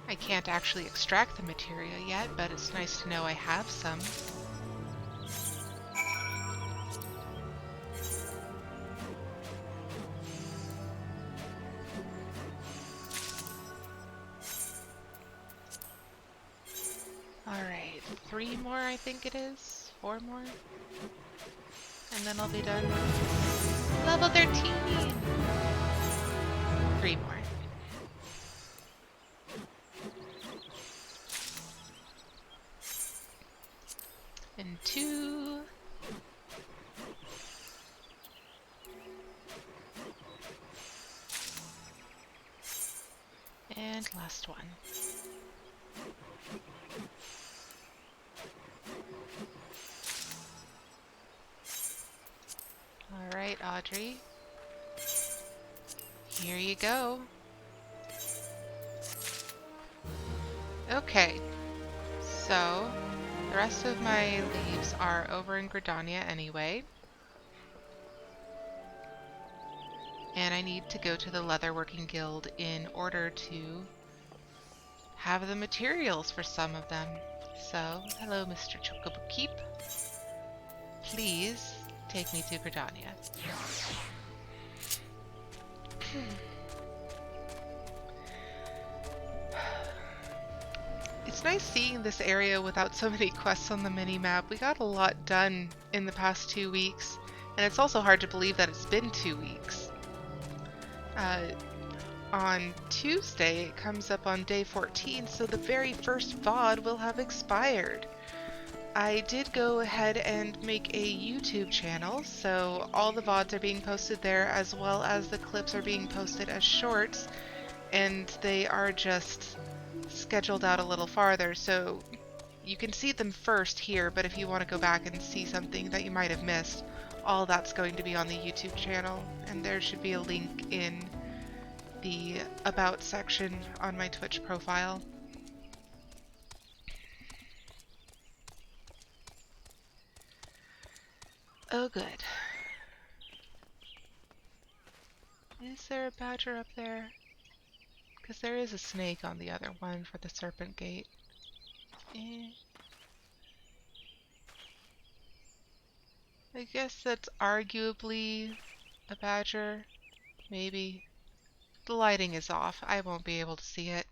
I can't actually extract the material yet, but it's nice to know I have some. Alright, 3 more I think it is. 4 more. And then I'll be done. Level 13! 3 more. And 2. And last one. Alright, Audrey. Here you go. Okay, so the rest of my leaves are over in Gridania anyway. And I need to go to the Leatherworking Guild in order to have the materials for some of them. So, hello Mr. Chocobo Keep. Please take me to Gridania. It's nice seeing this area without so many quests on the mini-map. We got a lot done in the past 2 weeks, and it's also hard to believe that it's been 2 weeks. On Tuesday, it comes up on day 14, so the very first VOD will have expired. I did go ahead and make a YouTube channel, so all the VODs are being posted there as well as the clips are being posted as shorts, and they are just scheduled out a little farther, so you can see them first here, but if you want to go back and see something that you might have missed, all that's going to be on the YouTube channel, and there should be a link in the About section on my Twitch profile. Oh, good. Is there a badger up there? Because there is a snake on the other one for the serpent gate. I guess that's arguably a badger. Maybe. The lighting is off. I won't be able to see it.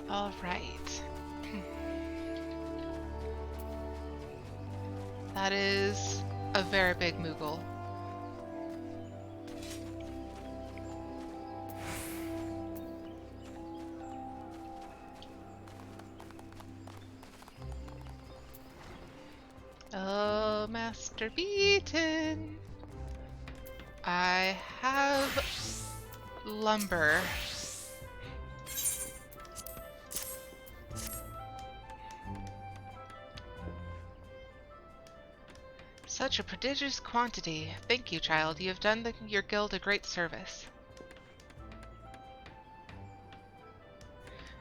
All right. That is a very big Moogle. Oh, Master Beaten. I have lumber. Such a prodigious quantity. Thank you, child. You have done your guild a great service.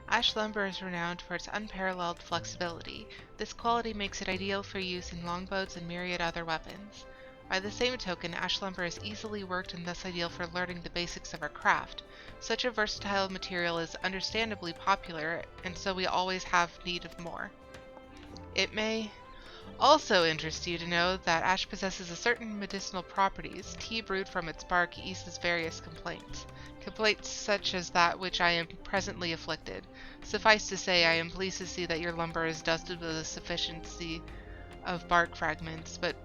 Ash lumber is renowned for its unparalleled flexibility. This quality makes it ideal for use in longbows and myriad other weapons. By the same token, ash lumber is easily worked and thus ideal for learning the basics of our craft. Such a versatile material is understandably popular, and so we always have need of more. It may also interest you to know that ash possesses a certain medicinal properties. Tea brewed from its bark eases various complaints. Complaints such as that which I am presently afflicted. Suffice to say, I am pleased to see that your lumber is dusted with a sufficiency of bark fragments, but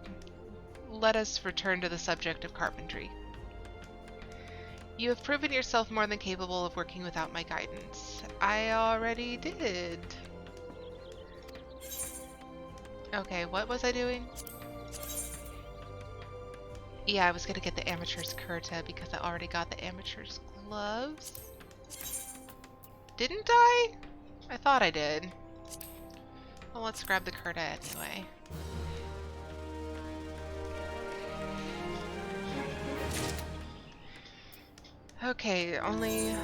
let us return to the subject of carpentry. You have proven yourself more than capable of working without my guidance. I already did. Okay, what was I doing? Yeah, I was gonna get the amateur's Kurta because I already got the amateur's gloves. Didn't I? I thought I did. Well, let's grab the Kurta anyway. Okay, only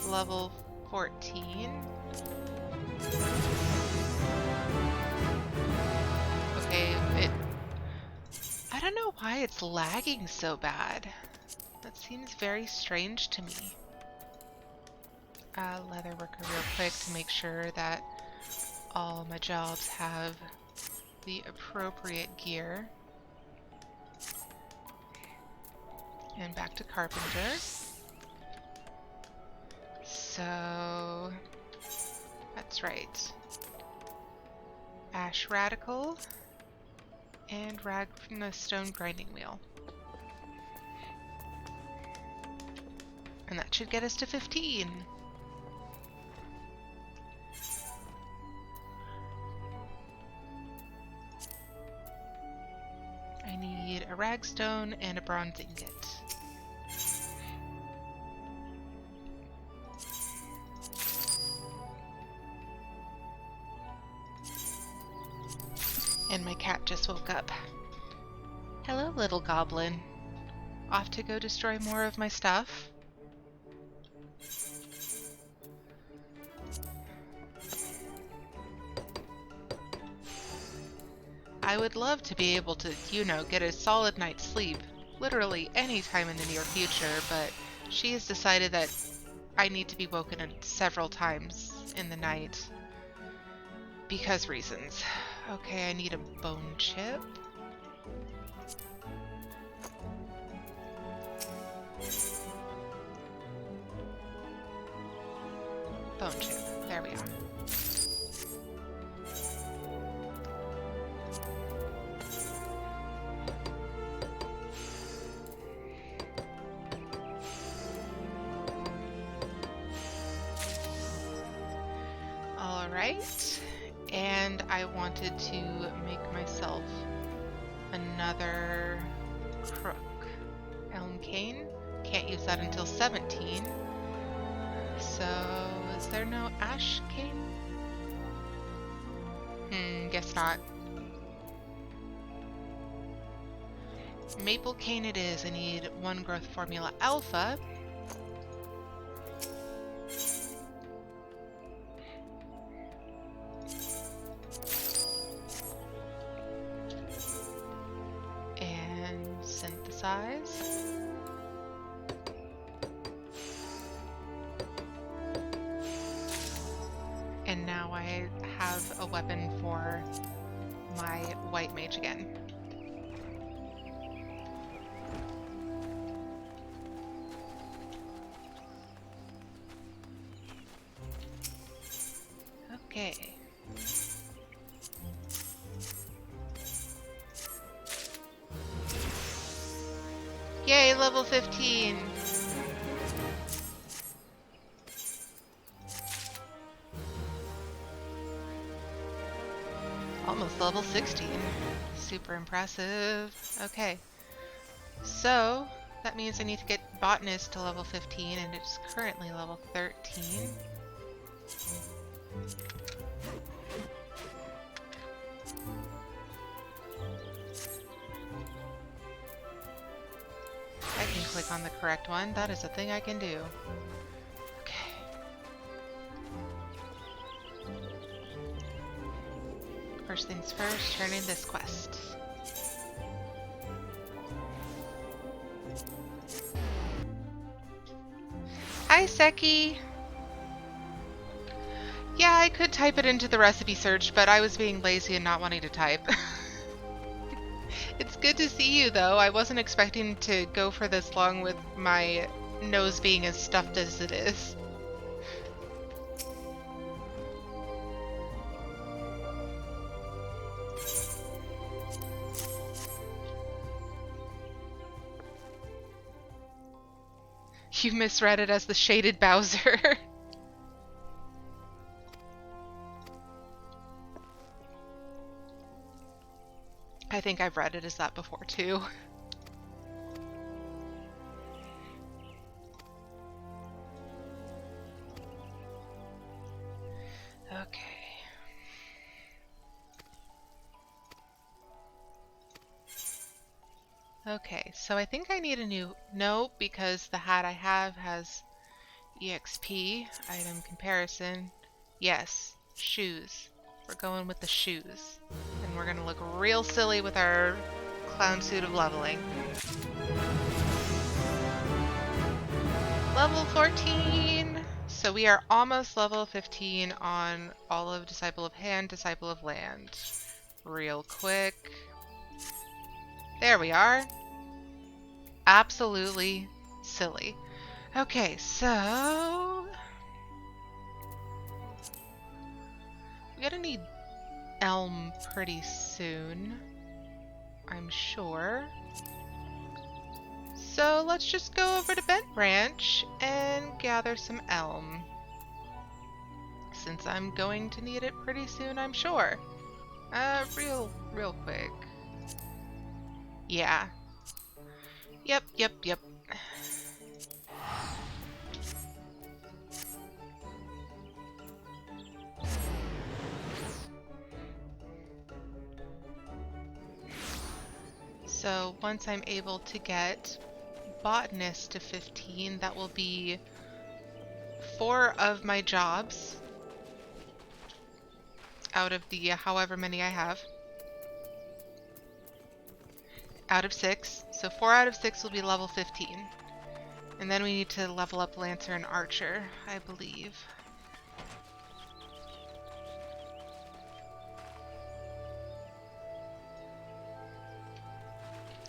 level 14. Okay, I don't know why it's lagging so bad. That seems very strange to me. Leather worker real quick to make sure that all my jobs have the appropriate gear. And back to carpenter. So that's right. Ash radical and stone grinding wheel. And that should get us to 15. I need a ragstone and a bronze ingot. And my cat just woke up. Hello, little goblin. Off to go destroy more of my stuff? I would love to be able to, you know, get a solid night's sleep, literally any time in the near future, but she has decided that I need to be woken several times in the night. Because reasons. Okay, I need a bone chip. Bone chip. There we are. Alright. And I wanted to make myself another crook. Elm cane. Can't use that until 17. So, is there no ash cane? Guess not. Maple cane it is. I need 1 growth formula alpha. And synthesize. And now I have a weapon for my white mage again. Okay. Yay, level 15! Almost level 16. Super impressive. Okay. So, that means I need to get botanist to level 15, and it's currently level 13. I can click on the correct one. That is a thing I can do. Okay. First things first, turn in this quest. Hi, Seki! Yeah, I could type it into the recipe search, but I was being lazy and not wanting to type. It's good to see you, though. I wasn't expecting to go for this long with my nose being as stuffed as it is. You misread it as the shaded Bowser. I think I've read it as that before, too. Okay. Okay, so I think I need a new... No, because the hat I have has EXP, item comparison. Yes, shoes. We're going with the shoes. And we're gonna look real silly with our clown suit of leveling. Level 14! So we are almost level 15 on all of Disciple of Hand, Disciple of Land. Real quick. There we are. Absolutely silly. Okay, so... we're gonna need elm pretty soon, I'm sure. So let's just go over to Bent Branch and gather some elm. Since I'm going to need it pretty soon, I'm sure. Real quick. Yeah. Yep. So once I'm able to get botanist to 15, that will be 4 of my jobs out of the however many I have. Out of 6. So 4 out of 6 will be level 15. And then we need to level up Lancer and Archer, I believe.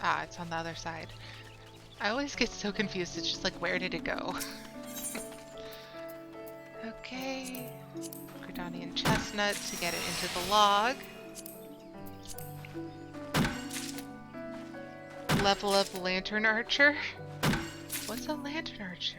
Ah, it's on the other side. I always get so confused. It's just like, where did it go? Okay. Gridanian Chestnut to get it into the log. Level up Lantern Archer. What's a Lantern Archer?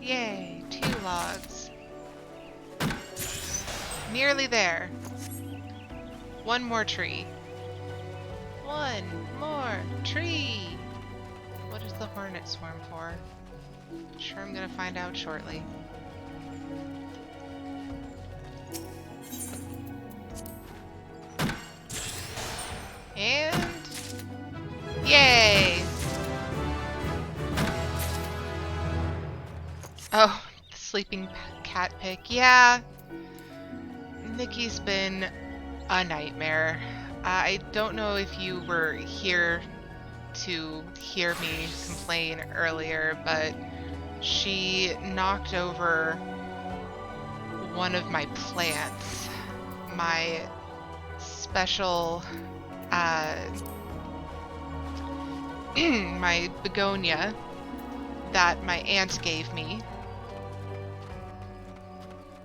Yay, 2 logs. Nearly there. 1 more tree. One more tree! What is the hornet swarm for? Sure, I'm gonna find out shortly. And... yay! Oh, the sleeping cat pick. Yeah, Nikki's been a nightmare. I don't know if you were here to hear me complain earlier, but she knocked over one of my plants. My special, my begonia that my aunt gave me.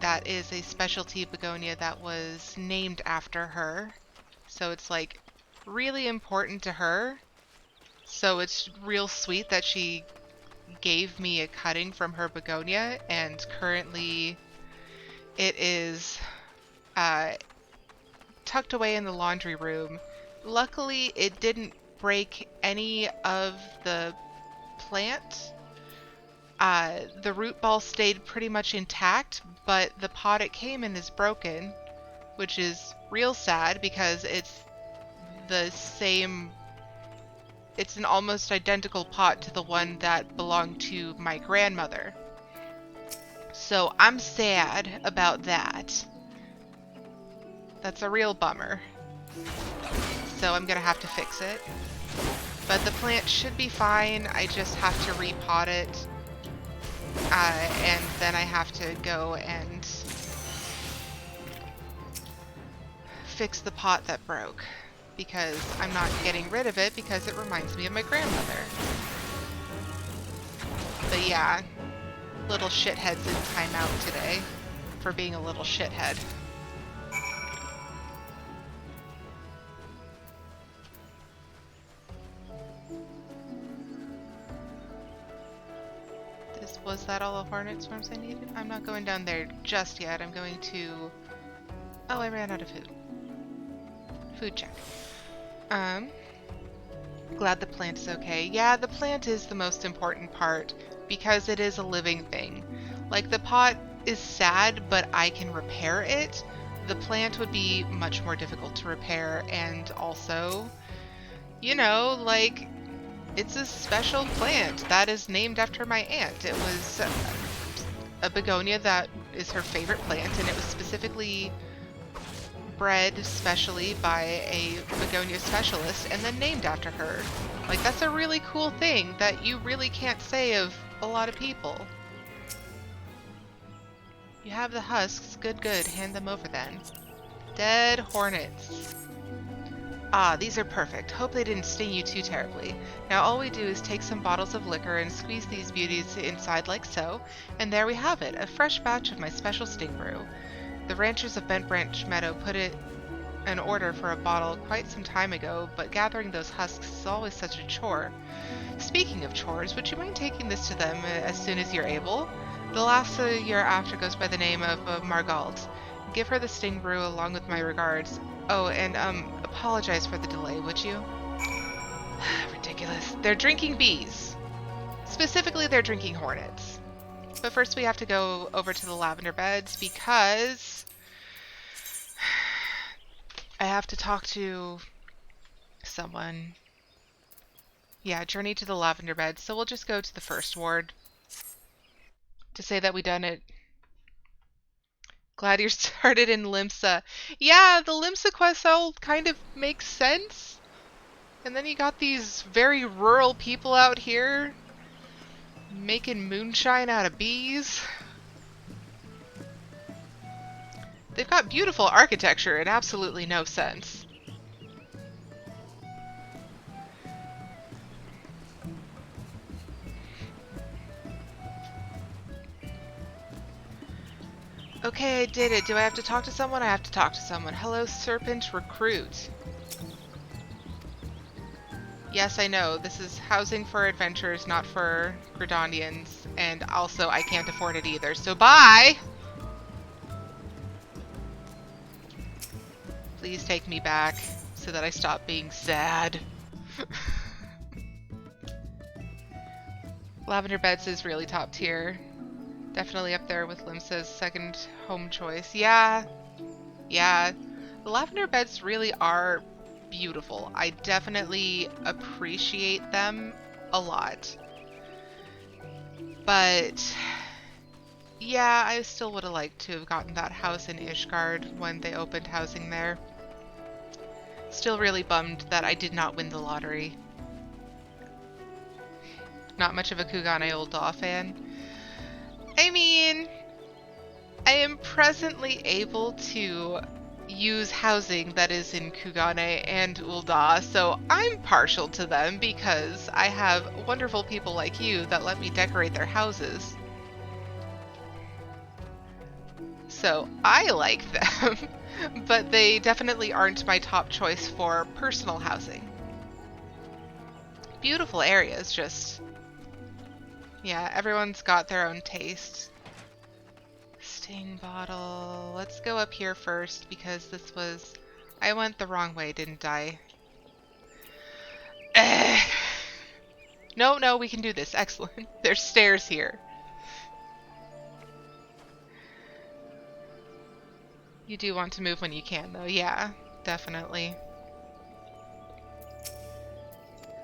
That is a specialty begonia that was named after her. So it's like really important to her. So it's real sweet that she gave me a cutting from her begonia, and currently it is tucked away in the laundry room. Luckily, it didn't break any of the plant. The root ball stayed pretty much intact, but the pot it came in is broken, which is real sad because it's the same. It's an almost identical pot to the one that belonged to my grandmother. So I'm sad about that. That's a real bummer. So I'm gonna have to fix it. But the plant should be fine. I just have to repot it. And then I have to go and fix the pot that broke. Because I'm not getting rid of it because it reminds me of my grandmother. But yeah, little shithead's in timeout today for being a little shithead. Was that all the hornet swarms I needed? I'm not going down there just yet. I'm going to... oh, I ran out of food. Food check. Glad the plant is okay. Yeah, the plant is the most important part because it is a living thing. Like, the pot is sad, but I can repair it. The plant would be much more difficult to repair, and also, you know, like... it's a special plant that is named after my aunt. It was a begonia that is her favorite plant, and it was specifically bred specially by a begonia specialist and then named after her. Like, that's a really cool thing that you really can't say of a lot of people. You have the husks. Good, good. Hand them over then. Dead hornets. Ah, these are perfect. Hope they didn't sting you too terribly. Now all we do is take some bottles of liquor and squeeze these beauties inside like so, and there we have it, a fresh batch of my special sting brew. The ranchers of Bent Branch Meadow put it in order for a bottle quite some time ago, but gathering those husks is always such a chore. Speaking of chores, would you mind taking this to them as soon as you're able? The last year after goes by the name of Margald. Give her the sting brew along with my regards. Oh, and apologize for the delay, would you? Ridiculous. They're drinking bees. Specifically, they're drinking hornets. But first we have to go over to the lavender beds because I have to talk to someone. Yeah, journey to the lavender beds. So we'll just go to the first ward to say that we done it. Glad you're started in Limsa. Yeah, the Limsa quest all kind of makes sense. And then you got these very rural people out here making moonshine out of bees. They've got beautiful architecture and absolutely no sense. Okay, I did it. Do I have to talk to someone? I have to talk to someone. Hello, Serpent Recruit. Yes, I know. This is housing for adventurers, not for Gridonians. And also, I can't afford it either. So, bye! Please take me back. so that I stop being sad. Lavender Beds is really top tier. Definitely up there with Limsa's second home choice. Yeah. The Lavender Beds really are beautiful. I definitely appreciate them a lot. But yeah, I still would have liked to have gotten that house in Ishgard when they opened housing there. Still really bummed that I did not win the lottery. Not much of a Kugane Ul'dah fan. I mean, I am presently able to use housing that is in Kugane and Ul'dah, so I'm partial to them because I have wonderful people like you that let me decorate their houses. So I like them, but they definitely aren't my top choice for personal housing. Beautiful areas, just... yeah, everyone's got their own taste. Sting bottle. Let's go up here first because this was... I went the wrong way, didn't I? No, we can do this. Excellent. There's stairs here. You do want to move when you can, though. Yeah, definitely.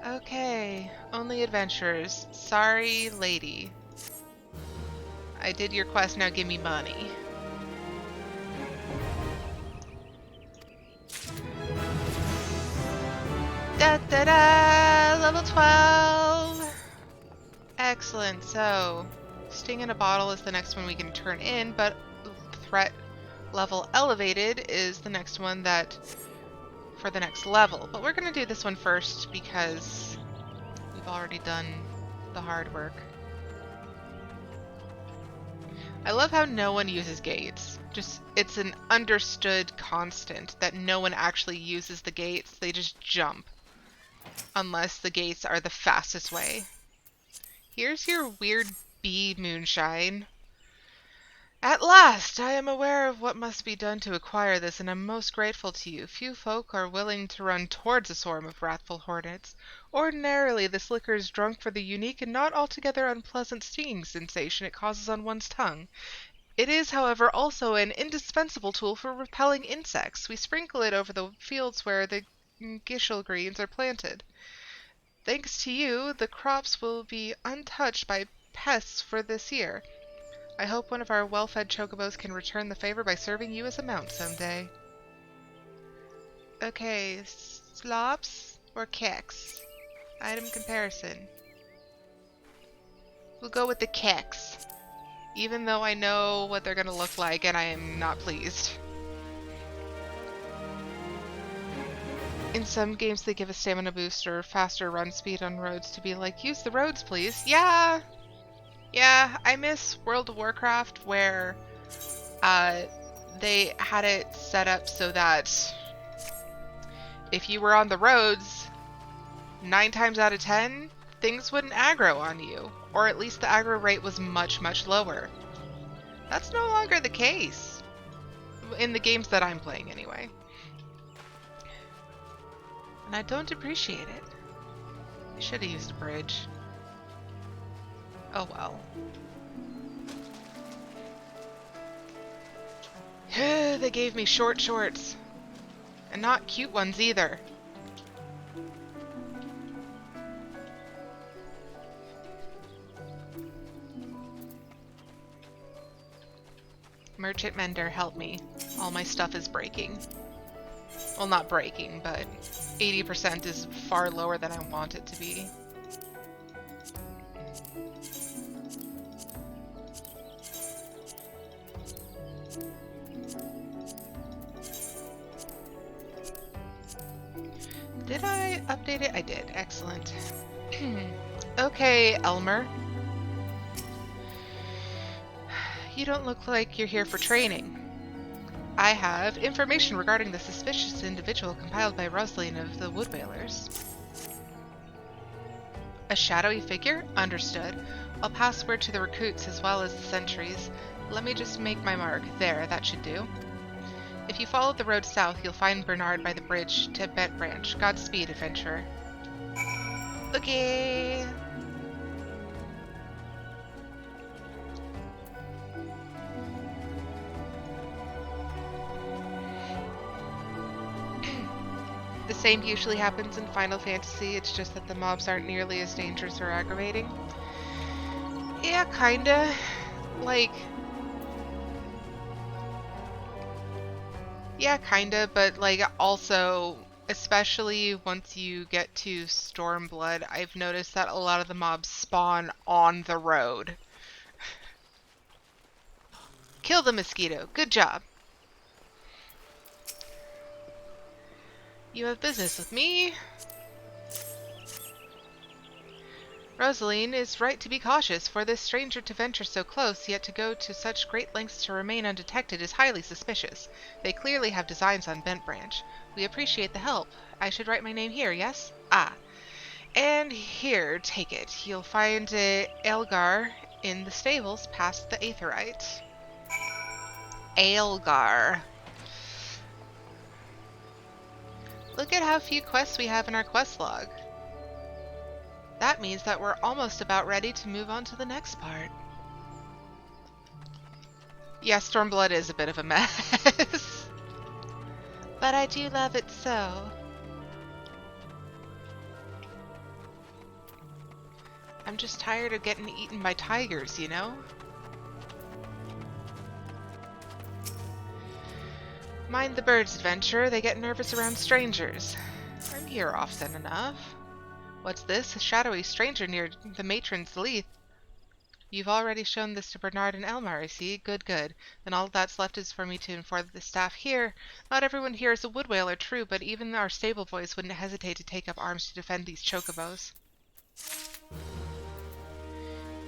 Okay, only adventurers. Sorry, lady. I did your quest, now give me money. Da-da-da! Level 12! Excellent, so... Sting in a bottle is the next one we can turn in, but threat level elevated is the next one that... for the next level. But we're gonna do this one first because we've already done the hard work. I love how no one uses gates. Just, it's an understood constant that no one actually uses the gates. They just jump. Unless the gates are the fastest way. Here's your weird bee moonshine. At last, I am aware of what must be done to acquire this, and am most grateful to you. Few folk are willing to run towards a swarm of wrathful hornets. Ordinarily, this liquor is drunk for the unique and not altogether unpleasant stinging sensation it causes on one's tongue. It is, however, also an indispensable tool for repelling insects. We sprinkle it over the fields where the gishel greens are planted. Thanks to you, the crops will be untouched by pests for this year. I hope one of our well-fed chocobos can return the favor by serving you as a mount someday. Okay, slops or keks? Item comparison. We'll go with the keks. Even though I know what they're gonna look like and I am not pleased. In some games they give a stamina boost or faster run speed on roads to be like, use the roads please. Yeah, I miss World of Warcraft where they had it set up so that if you were on the roads, 9 times out of 10, things wouldn't aggro on you. Or at least the aggro rate was much, much lower. That's no longer the case. In the games that I'm playing, anyway. And I don't appreciate it. I should have used a bridge. Oh well. They gave me short shorts. And not cute ones either. Merchant Mender, help me. All my stuff is breaking. Well, not breaking, but 80% is far lower than I want it to be. Did I update it? I did. Excellent. Okay, Elmer. You don't look like you're here for training. I have information regarding the suspicious individual compiled by Rosalind of the Wood Whalers. A shadowy figure? Understood. I'll pass word to the recruits as well as the sentries. Let me just make my mark. There, that should do. If you follow the road south, you'll find Bernard by the bridge to Bent Branch. Godspeed, adventurer. Okay. The same usually happens in Final Fantasy, it's just that the mobs aren't nearly as dangerous or aggravating. Yeah, kinda. Like... Yeah, kinda, but like also, especially once you get to Stormblood, I've noticed that a lot of the mobs spawn on the road. Kill the mosquito. Good job. You have business with me? Rosaline is right to be cautious, for this stranger to venture so close, yet to go to such great lengths to remain undetected is highly suspicious. They clearly have designs on Bent Branch. We appreciate the help. I should write my name here, yes? Ah. And here, take it. You'll find Elgar in the stables past the Aetheryte. Elgar. Look at how few quests we have in our quest log. That means that we're almost about ready to move on to the next part. Yeah, Stormblood is a bit of a mess. But I do love it so. I'm just tired of getting eaten by tigers, you know? Mind the birds, adventurer. They get nervous around strangers. I'm here often enough. What's this? A shadowy stranger near the matron's leaf. You've already shown this to Bernard and Elmar, I see. Good, good. Then all that's left is for me to inform the staff here. Not everyone here is a wood whaler, true, but even our stable boys wouldn't hesitate to take up arms to defend these chocobos.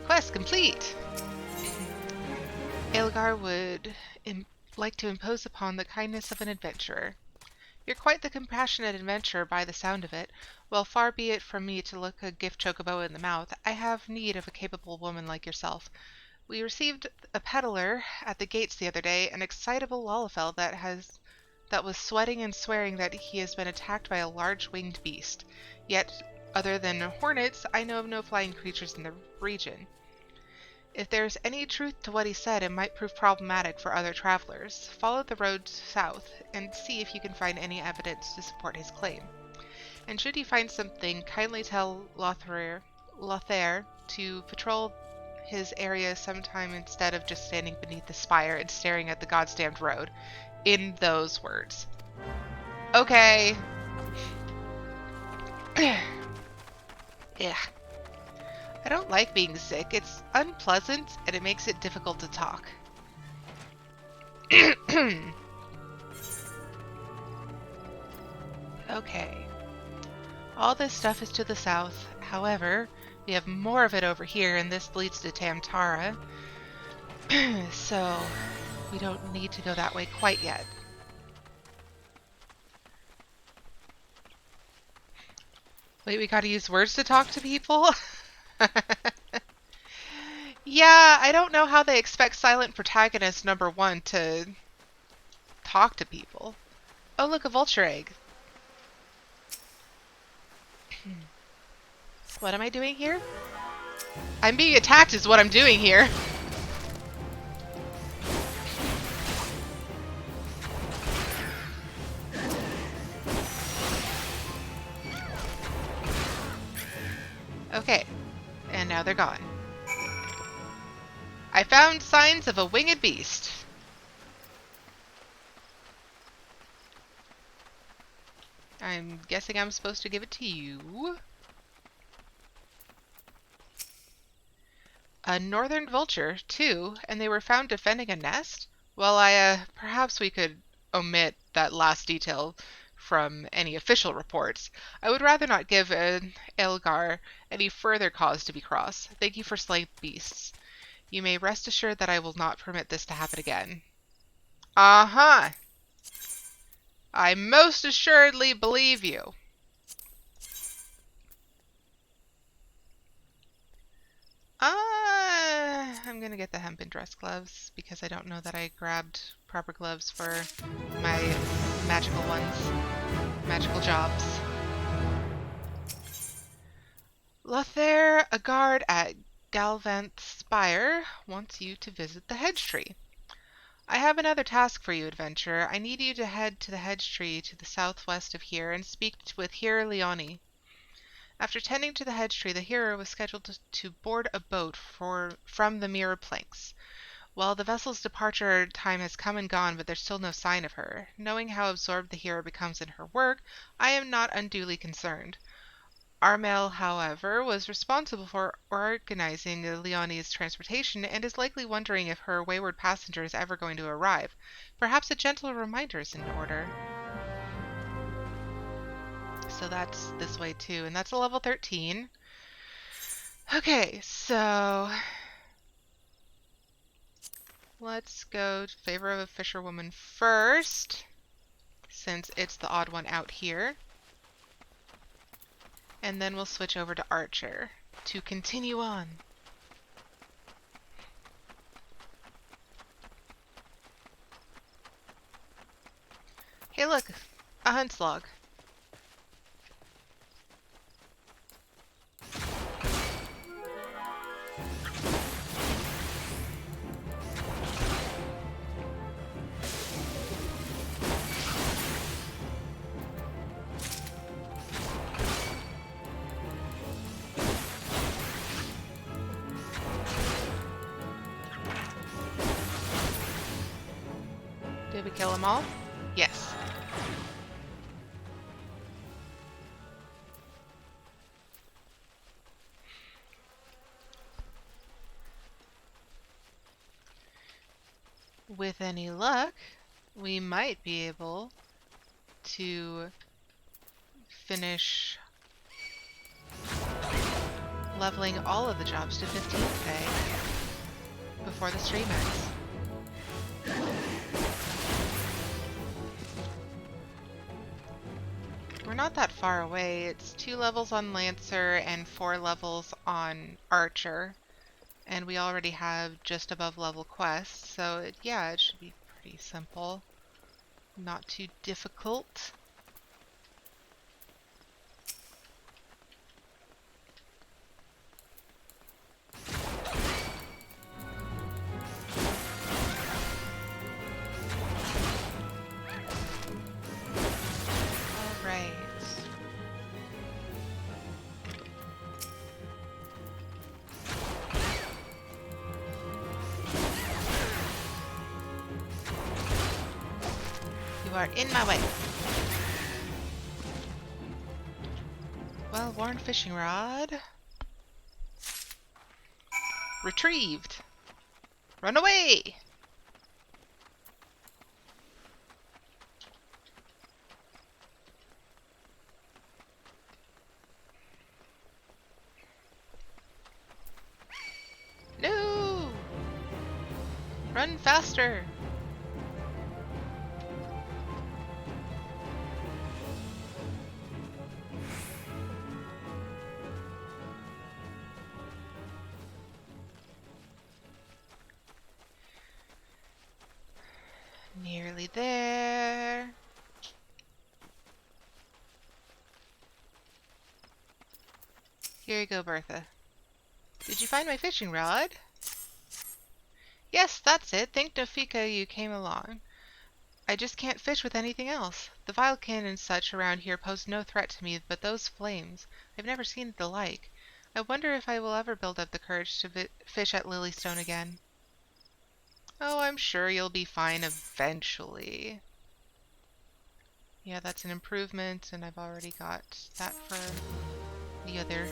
Quest complete! Elgar would like to impose upon the kindness of an adventurer. You're quite the compassionate adventurer by the sound of it. Well, far be it from me to look a gift chocobo in the mouth. I have need of a capable woman like yourself. We received a peddler at the gates the other day, an excitable Lalafell that was sweating and swearing that he has been attacked by a large winged beast. Yet, other than hornets, I know of no flying creatures in the region. If there's any truth to what he said, it might prove problematic for other travelers. Follow the road south and see if you can find any evidence to support his claim. And should you find something, kindly tell Lothair to patrol his area sometime instead of just standing beneath the spire and staring at the goddamned road. In those words. Okay. Yeah. I don't like being sick. It's unpleasant, and it makes it difficult to talk. Okay. All this stuff is to the south. However, we have more of it over here, and this leads to Tamtara. So, we don't need to go that way quite yet. Wait, we gotta use words to talk to people? Yeah, I don't know how they expect silent protagonist number 1 to talk to people. Oh, look, a vulture egg. What am I doing here? I'm being attacked is what I'm doing here. Okay, and now they're gone. I found signs of a winged beast. I'm guessing I'm supposed to give it to you. A northern vulture, too, and they were found defending a nest? Well, perhaps we could omit that last detail from any official reports. I would rather not give Elgar any further cause to be cross. Thank you for slaying beasts. You may rest assured that I will not permit this to happen again. Uh-huh. I most assuredly believe you. I'm gonna get the hempen dress gloves because I don't know that I grabbed proper gloves for my magical ones. Magical jobs. Lothair, a guard at Galvant's Spire, wants you to visit the hedge tree. I have another task for you, adventurer. I need you to head to the hedge tree to the southwest of here and speak with Hero Leone. After tending to the hedge tree, the hero was scheduled to board a boat from the Mirror Planks. Well, the vessel's departure time has come and gone, but there's still no sign of her. Knowing how absorbed the hero becomes in her work, I am not unduly concerned. Armel, however, was responsible for organizing Leonie's transportation and is likely wondering if her wayward passenger is ever going to arrive. Perhaps a gentle reminder is in order. So that's this way too, and that's a level 13. Okay, so let's go to favor of a fisherwoman first, since it's the odd one out here. And then we'll switch over to Archer to continue on. Hey look, a hunt's log. Did we kill them all? Yes. With any luck, we might be able to finish leveling all of the jobs to 15 today before the stream ends. We're not that far away. It's 2 levels on Lancer and 4 levels on Archer. And we already have just above level quests, so yeah, it should be pretty simple. Not too difficult. Alright. You are in my way. Well-worn fishing rod. Retrieved. Run away! No! Run faster! Nearly there. Here you go, Bertha. Did you find my fishing rod? Yes, that's it. Thank Nofika you came along. I just can't fish with anything else. The Vilekin and such around here pose no threat to me, but those flames, I've never seen the like. I wonder if I will ever build up the courage to fish at Lilystone again. Oh, I'm sure you'll be fine eventually. Yeah, that's an improvement, and I've already got that for the other,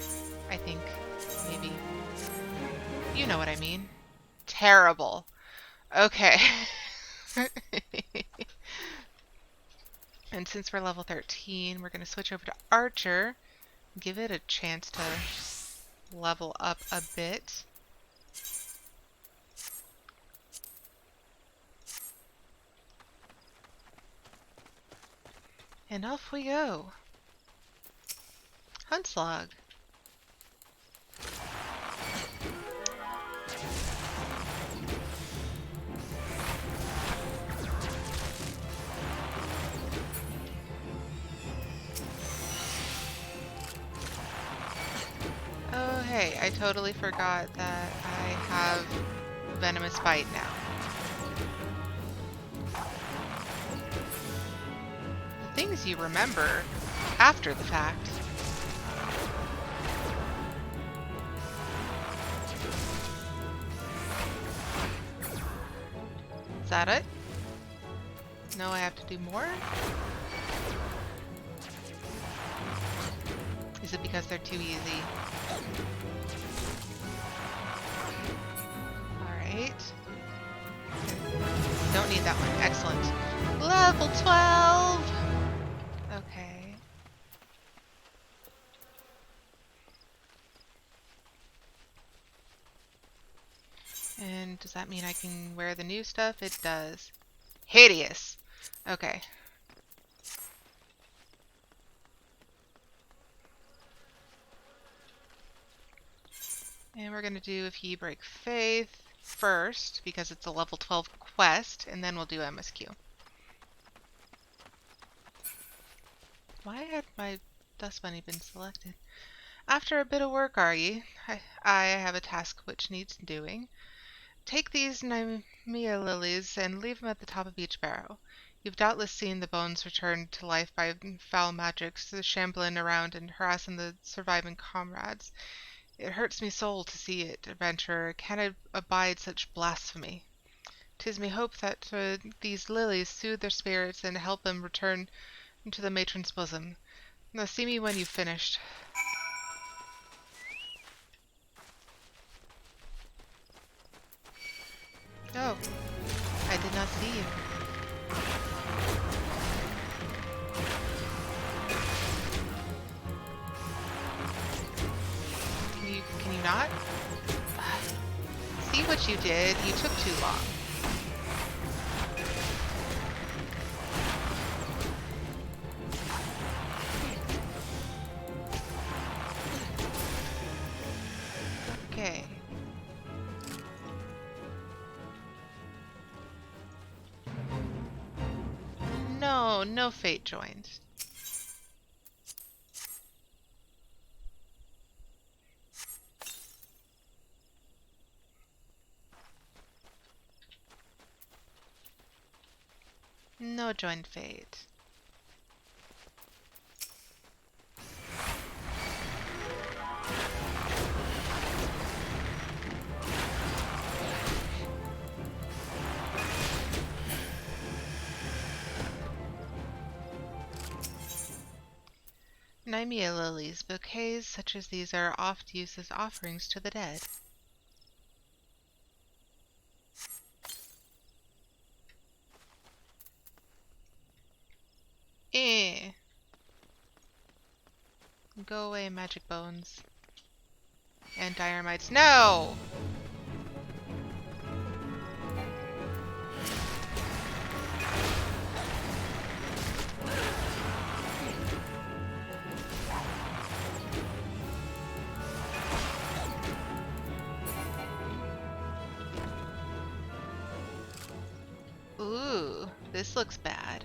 I think, maybe. You know what I mean. Terrible. Okay. And since we're level 13, we're going to switch over to Archer. Give it a chance to level up a bit. And off we go. Hunt's log. I totally forgot that I have venomous bite now. The things you remember after the fact. Is that it? No, I have to do more? Is it because they're too easy? Alright. Don't need that one. Excellent. Level 12! Okay. And does that mean I can wear the new stuff? It does. Hideous! Okay. And we're going to do If Ye Break Faith first, because it's a level 12 quest, and then we'll do MSQ. Why had my dust bunny been selected? After a bit of work, are ye? I have a task which needs doing. Take these Nymea lilies and leave them at the top of each barrow. You've doubtless seen the bones returned to life by foul magics, shambling around and harassing the surviving comrades. It hurts me soul to see it, adventurer. Cannot abide such blasphemy. 'Tis me hope that these lilies soothe their spirits and help them return into the matron's bosom. Now see me when you've finished. Oh, I did not see you. Can you not? See what you did? You took too long. Okay. No, no fate joined. No joined fate. Nymea lilies. Bouquets such as these are oft used as offerings to the dead. Eh. Go away, magic bones. And diormites. No! Ooh, this looks bad.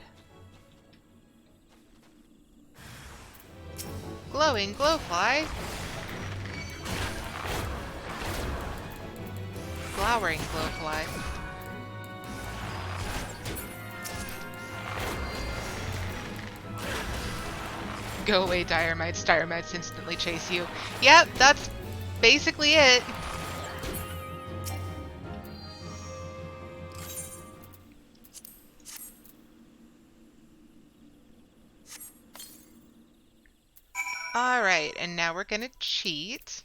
Glowing glowfly. Flowering glowfly. Go away, diormites. Diormites instantly chase you. Yep, that's basically it. Alright, and now we're gonna cheat.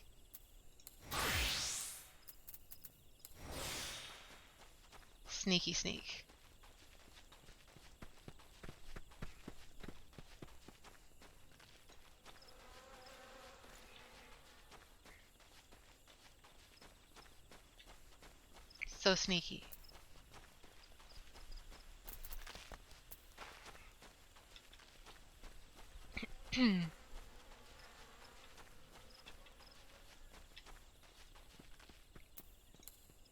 Sneaky sneak. So sneaky.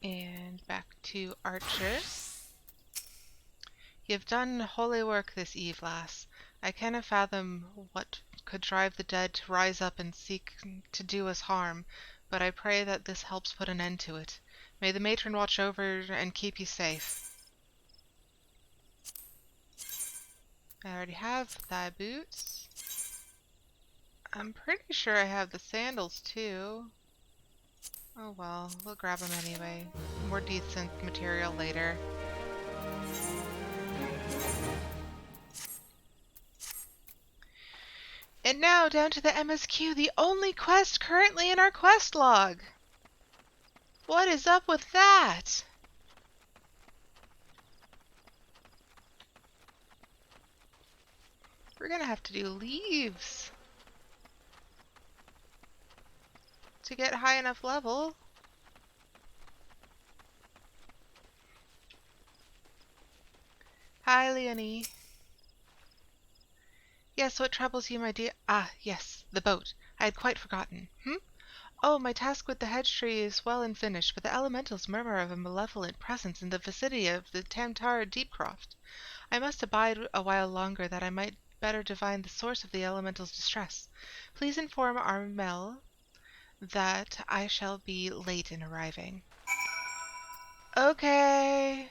And back to Archer. You've done holy work this eve, lass. I cannot fathom what could drive the dead to rise up and seek to do us harm, but I pray that this helps put an end to it. May the matron watch over and keep you safe. I already have thigh boots. I'm pretty sure I have the sandals too. Oh well, we'll grab them anyway. More decent material later. And now down to the MSQ, the only quest currently in our quest log. What is up with that? We're gonna have to do leaves to get high enough level. Hi, Leonie. Yes, what troubles you, my dear? Ah, yes, the boat. I had quite forgotten. Oh, my task with the hedge tree is well and finished, but the elementals murmur of a malevolent presence in the vicinity of the Tamtar Deepcroft. I must abide a while longer that I might better divine the source of the elemental's distress. Please inform Armel that I shall be late in arriving. Okay.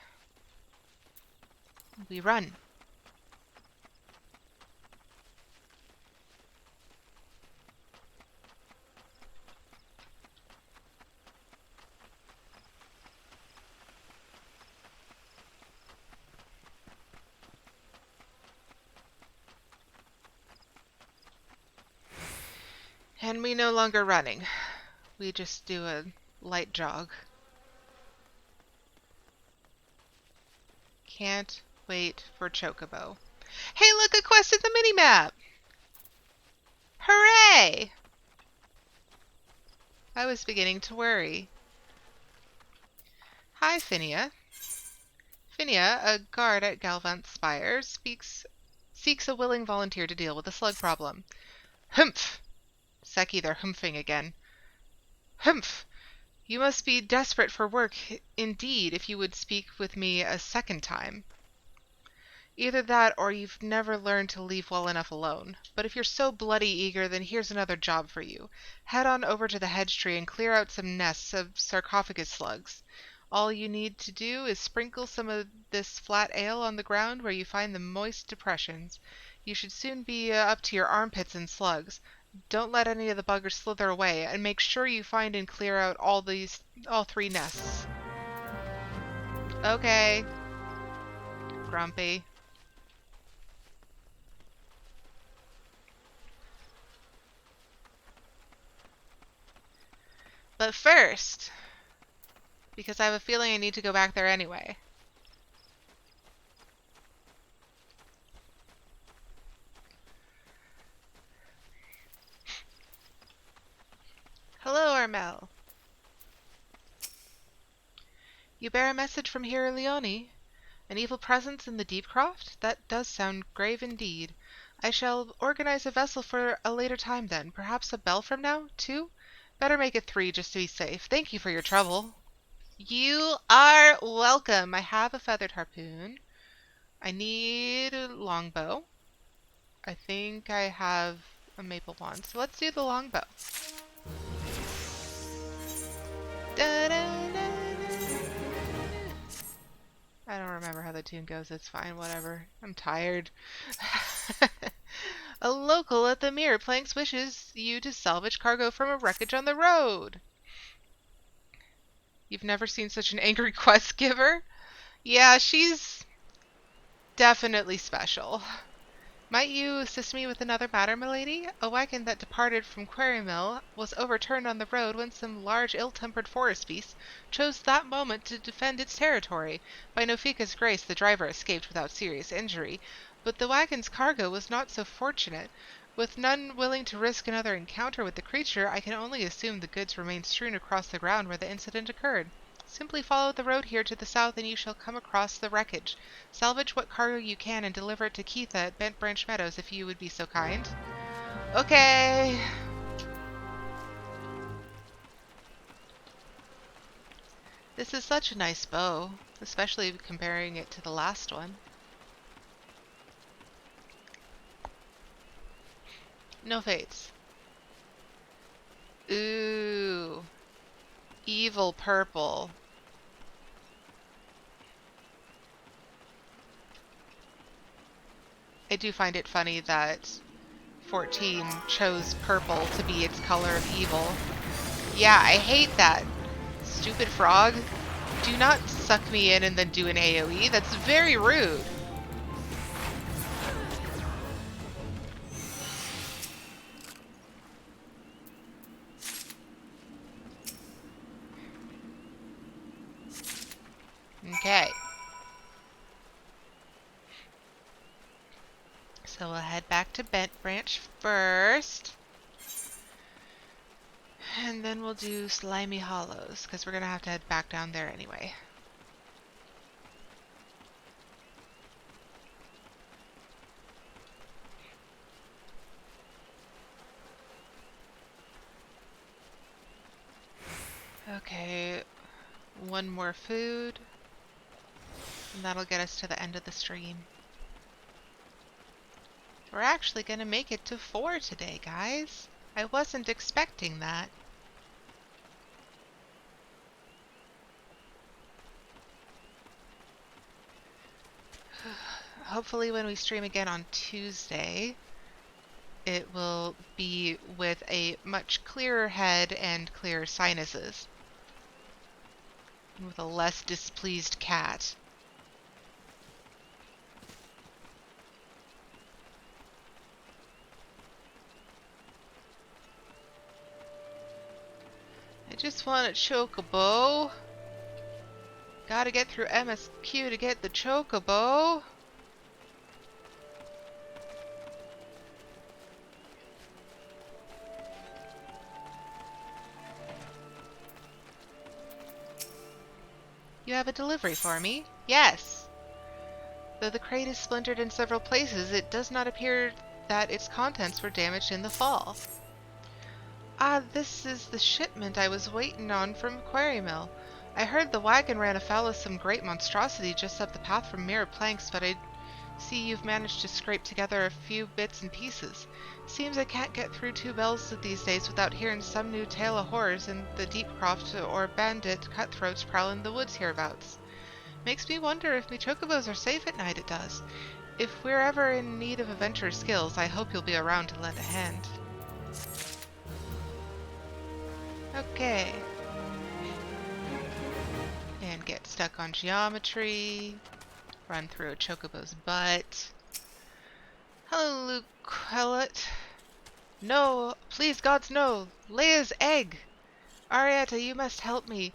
We run. And we no longer running. We just do a light jog. Can't wait for Chocobo. Hey, look, a quest at the minimap! Hooray! I was beginning to worry. Hi, Phinia. Phinia, a guard at Galvant Spire, seeks a willing volunteer to deal with the slug problem. Humph! Seki, they're humphing again. Humph! You must be desperate for work indeed if you would speak with me a second time. Either that or you've never learned to leave well enough alone. But if you're so bloody eager, then here's another job for you. Head on over to the hedge tree and clear out some nests of sarcophagus slugs. All you need to do is sprinkle some of this flat ale on the ground where you find the moist depressions. You should soon be up to your armpits in slugs. Don't let any of the buggers slither away, and make sure you find and clear out all 3 nests. Okay. Grumpy. But first, because I have a feeling I need to go back there anyway. Hello, Armel. You bear a message from Hero Leone? An evil presence in the Deepcroft? That does sound grave indeed. I shall organize a vessel for a later time then. Perhaps a bell from now, 2? Better make it 3 just to be safe. Thank you for your trouble. You are welcome. I have a feathered harpoon. I need a longbow. I think I have a maple wand. So let's do the longbow. Da, da, da. I don't remember how the tune goes. It's fine, whatever. I'm tired. A local at the Mirror Planks wishes you to salvage cargo from a wreckage on the road. You've never seen such an angry quest giver? Yeah, she's definitely special. Might you assist me with another matter, milady? A wagon that departed from Quarry Mill was overturned on the road when some large ill-tempered forest beast chose that moment to defend its territory. By Nofika's grace, the driver escaped without serious injury, but the wagon's cargo was not so fortunate. With none willing to risk another encounter with the creature, I can only assume the goods remained strewn across the ground where the incident occurred. Simply follow the road here to the south and you shall come across the wreckage. Salvage what cargo you can and deliver it to Keitha at Bent Branch Meadows if you would be so kind. Okay. This is such a nice bow, especially comparing it to the last one. No fates. Ooh. Evil purple. I do find it funny that 14 chose purple to be its color of evil. Yeah, I hate that. Stupid frog. Do not suck me in and then do an AoE. That's very rude. Okay. So we'll head back to Bent Branch first. And then we'll do Slimy Hollows, because we're going to have to head back down there anyway. Okay, one more food, and that'll get us to the end of the stream. We're actually going to make it to 4 today, guys. I wasn't expecting that. Hopefully when we stream again on Tuesday, it will be with a much clearer head and clearer sinuses. With a less displeased cat. I just want a chocobo. Gotta get through MSQ to get the chocobo. You have a delivery for me? Yes. Though the crate is splintered in several places, it does not appear that its contents were damaged in the fall. Ah, this is the shipment I was waiting on from Quarry Mill. I heard the wagon ran afoul of some great monstrosity just up the path from Mirror Planks, but I see you've managed to scrape together a few bits and pieces. Seems I can't get through 2 bells these days without hearing some new tale of horrors in the Deepcroft or bandit cutthroats prowling the woods hereabouts. Makes me wonder if me chocobos are safe at night, it does. If we're ever in need of adventure skills, I hope you'll be around to lend a hand. Okay. And get stuck on geometry. Run through a chocobo's butt. Hello, Luke Quellet. No, please, gods, no. Leia's egg. Arietta, you must help me.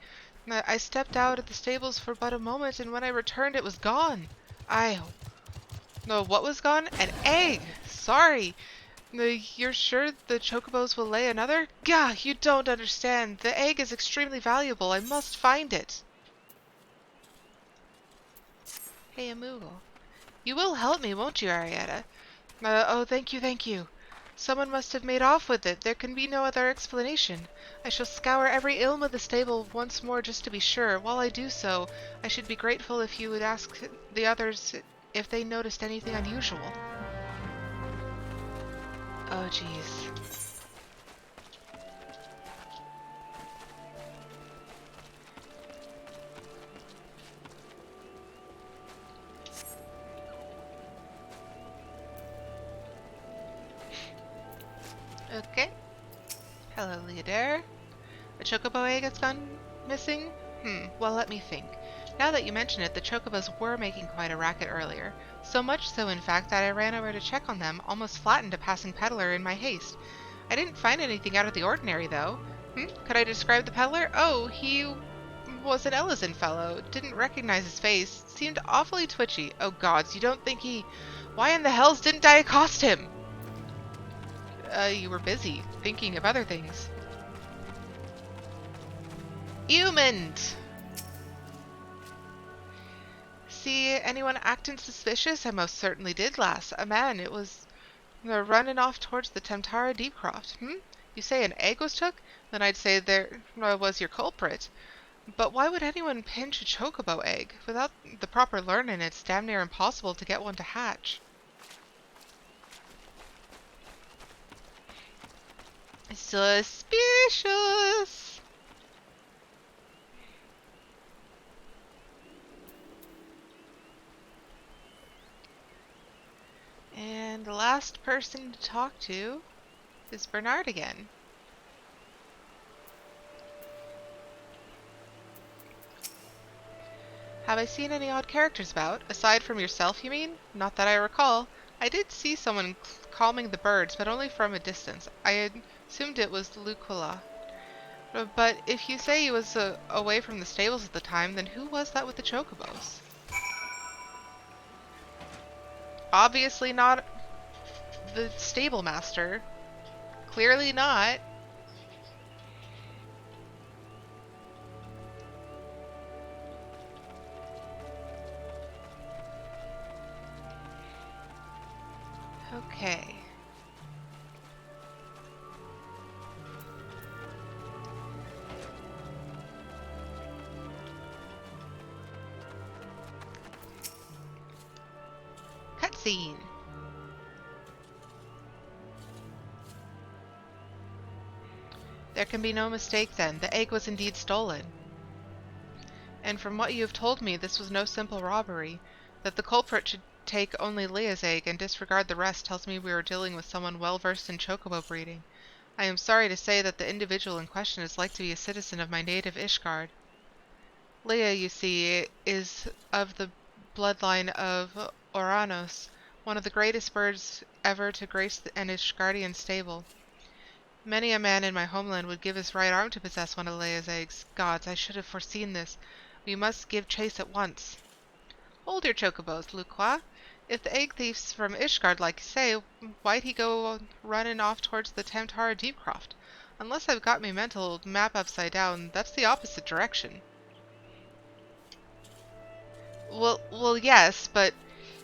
I stepped out at the stables for but a moment, and when I returned, it was gone. No, what was gone? An egg! Sorry. You're sure the chocobos will lay another? Gah, you don't understand. The egg is extremely valuable. I must find it. Hey, Amoogle. You will help me, won't you, Arietta? Oh, thank you, thank you. Someone must have made off with it. There can be no other explanation. I shall scour every ilm of the stable once more just to be sure. While I do so, I should be grateful if you would ask the others if they noticed anything unusual. Oh, jeez. Okay. Hello, Leader. A chocobo egg has gone missing? Well, let me think. Now that you mention it, the chocobos were making quite a racket earlier. So much so, in fact, that I ran over to check on them, almost flattened a passing peddler in my haste. I didn't find anything out of the ordinary, though. Could I describe the peddler? Oh, he was an Ellison fellow. Didn't recognize his face. Seemed awfully twitchy. Oh, gods, you don't think he... Why in the hells didn't I accost him? You were busy, thinking of other things. Humans! See anyone acting suspicious? I most certainly did, lass. A man, it was running off towards the Temtara Deepcroft. You say an egg was took? Then I'd say there was your culprit. But why would anyone pinch a chocobo egg? Without the proper learning, it's damn near impossible to get one to hatch. Suspicious. And the last person to talk to is Bernard again. Have I seen any odd characters about? Aside from yourself, you mean? Not that I recall. I did see someone calming the birds, but only from a distance. I had assumed it was Lucula. But if you say he was away from the stables at the time, then who was that with the chocobos? Obviously not the stable master. Clearly not. Okay. Cutscene. There can be no mistake then. The egg was indeed stolen. And from what you have told me, this was no simple robbery. That the culprit should take only Leah's egg and disregard the rest tells me we are dealing with someone well versed in chocobo breeding. I am sorry to say that the individual in question is like to be a citizen of my native Ishgard. Leah, you see, is of the bloodline of Oranos, one of the greatest birds ever to grace an Ishgardian stable. Many a man in my homeland would give his right arm to possess one of Leah's eggs. Gods, I should have foreseen this. We must give chase at once. Hold your chocobos, Lucqua. If the egg thief's from Ishgard, like you say, why'd he go running off towards the Tamtara Deepcroft? Unless I've got my mental map upside down, that's the opposite direction. Well, yes, but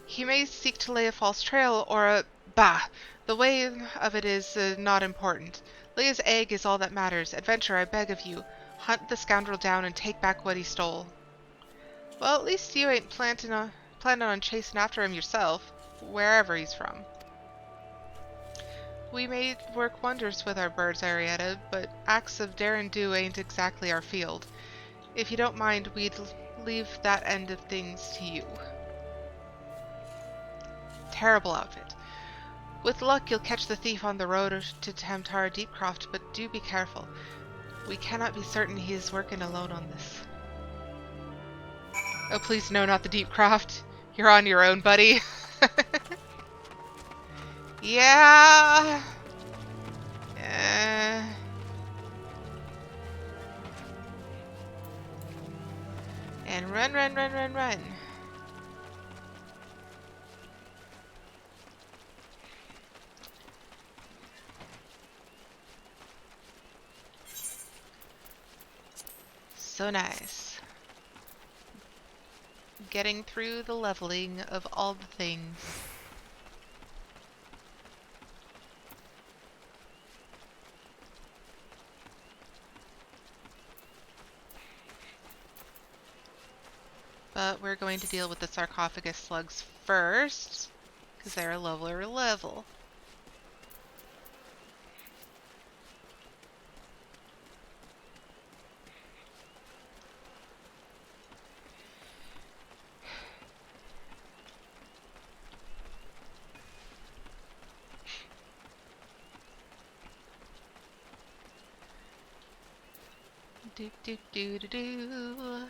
he may seek to lay a false trail or a... Bah! The way of it is not important. Leah's egg is all that matters. Adventure, I beg of you. Hunt the scoundrel down and take back what he stole. Well, at least you ain't planning on chasing after him yourself, wherever he's from. We may work wonders with our birds, Arietta, but acts of dare and do ain't exactly our field. If you don't mind, we'd leave that end of things to you. Terrible outfit. With luck, you'll catch the thief on the road to Tamtara Deepcroft, but do be careful. We cannot be certain he is working alone on this. Oh, please no, not the Deepcroft. You're on your own, buddy. Yeah. And run, run, run, run, run. So nice. Getting through the leveling of all the things. But we're going to deal with the sarcophagus slugs first, because they're a lower level. Do do do do do.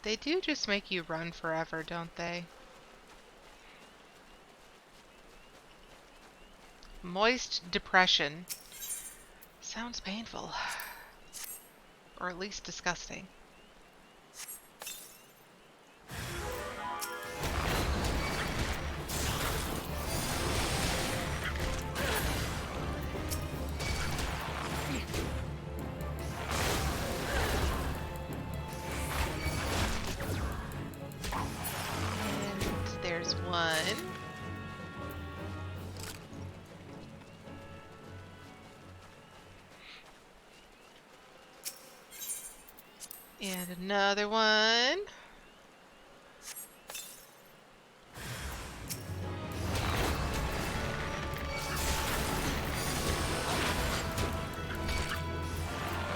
They do just make you run forever, don't they? Moist depression. Sounds painful. Or at least disgusting. And there's one. And another one.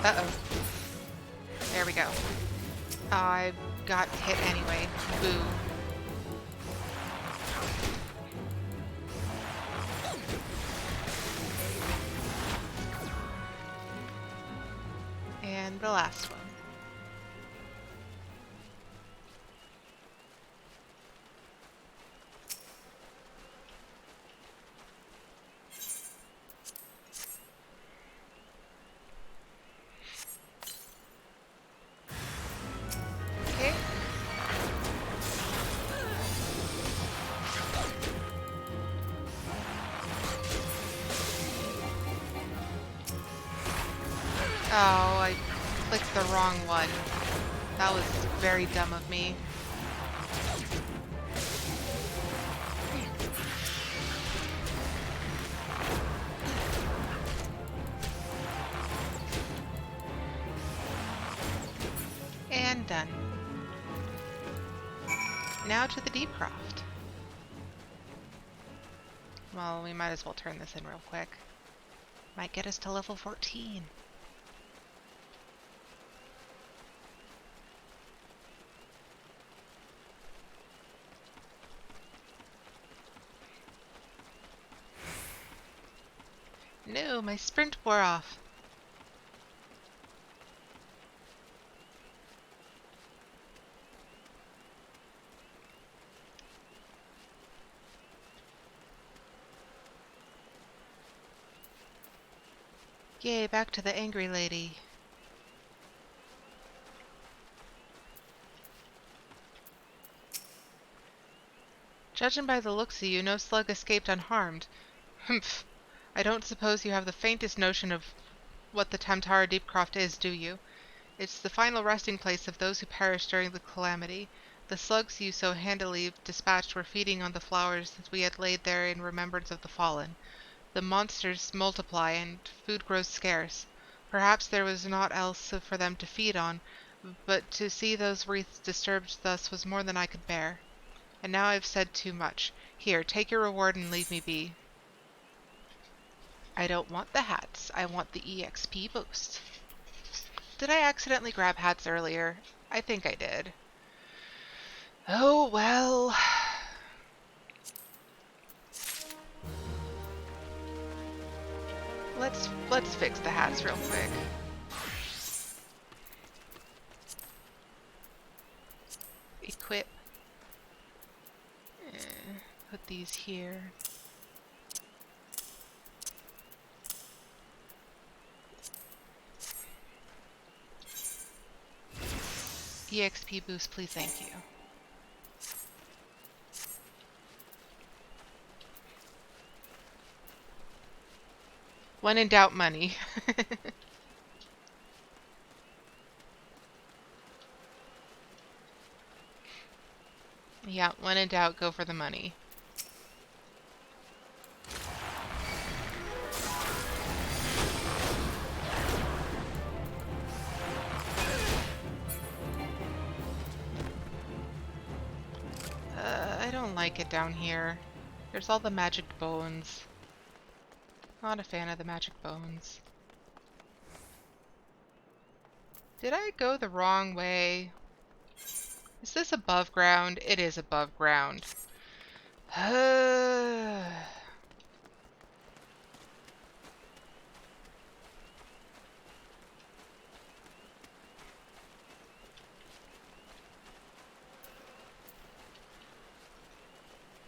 Uh-oh. There we go. I got hit anyway. Boo. And the last one. Okay. Oh, I clicked the wrong one. That was very dumb of me. And done. Now to the deep croft. Well, we might as well turn this in real quick. Might get us to level 14. No, my sprint wore off. Yay, back to the angry lady. Judging by the looks of you, no slug escaped unharmed. Humph. I don't suppose you have the faintest notion of what the Tamtara Deepcroft is, do you? It's the final resting place of those who perished during the calamity. The slugs you so handily dispatched were feeding on the flowers that we had laid there in remembrance of the fallen. The monsters multiply, and food grows scarce. Perhaps there was naught else for them to feed on, but to see those wreaths disturbed thus was more than I could bear. And now I've said too much. Here, take your reward and leave me be. I don't want the hats. I want the EXP boost. Did I accidentally grab hats earlier? I think I did. Oh, well. Let's fix the hats real quick. Equip. Put these here. EXP boost, please, thank you. When in doubt, money. Yeah, when in doubt, go for the money. I don't like it down here. There's all the magic bones. Not a fan of the magic bones. Did I go the wrong way? Is this above ground? It is above ground.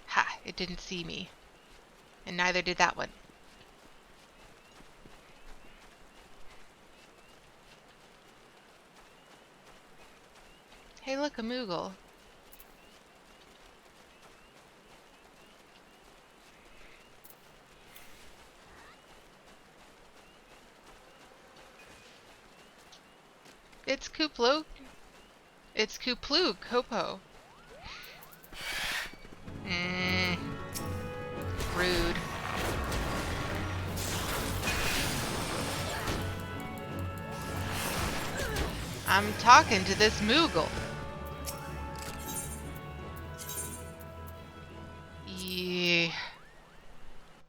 Ha, it didn't see me. And neither did that one. Hey, look, a Moogle. It's Kuplo. It's Kuplug, Kopo. Rude. I'm talking to this Moogle. Yeah.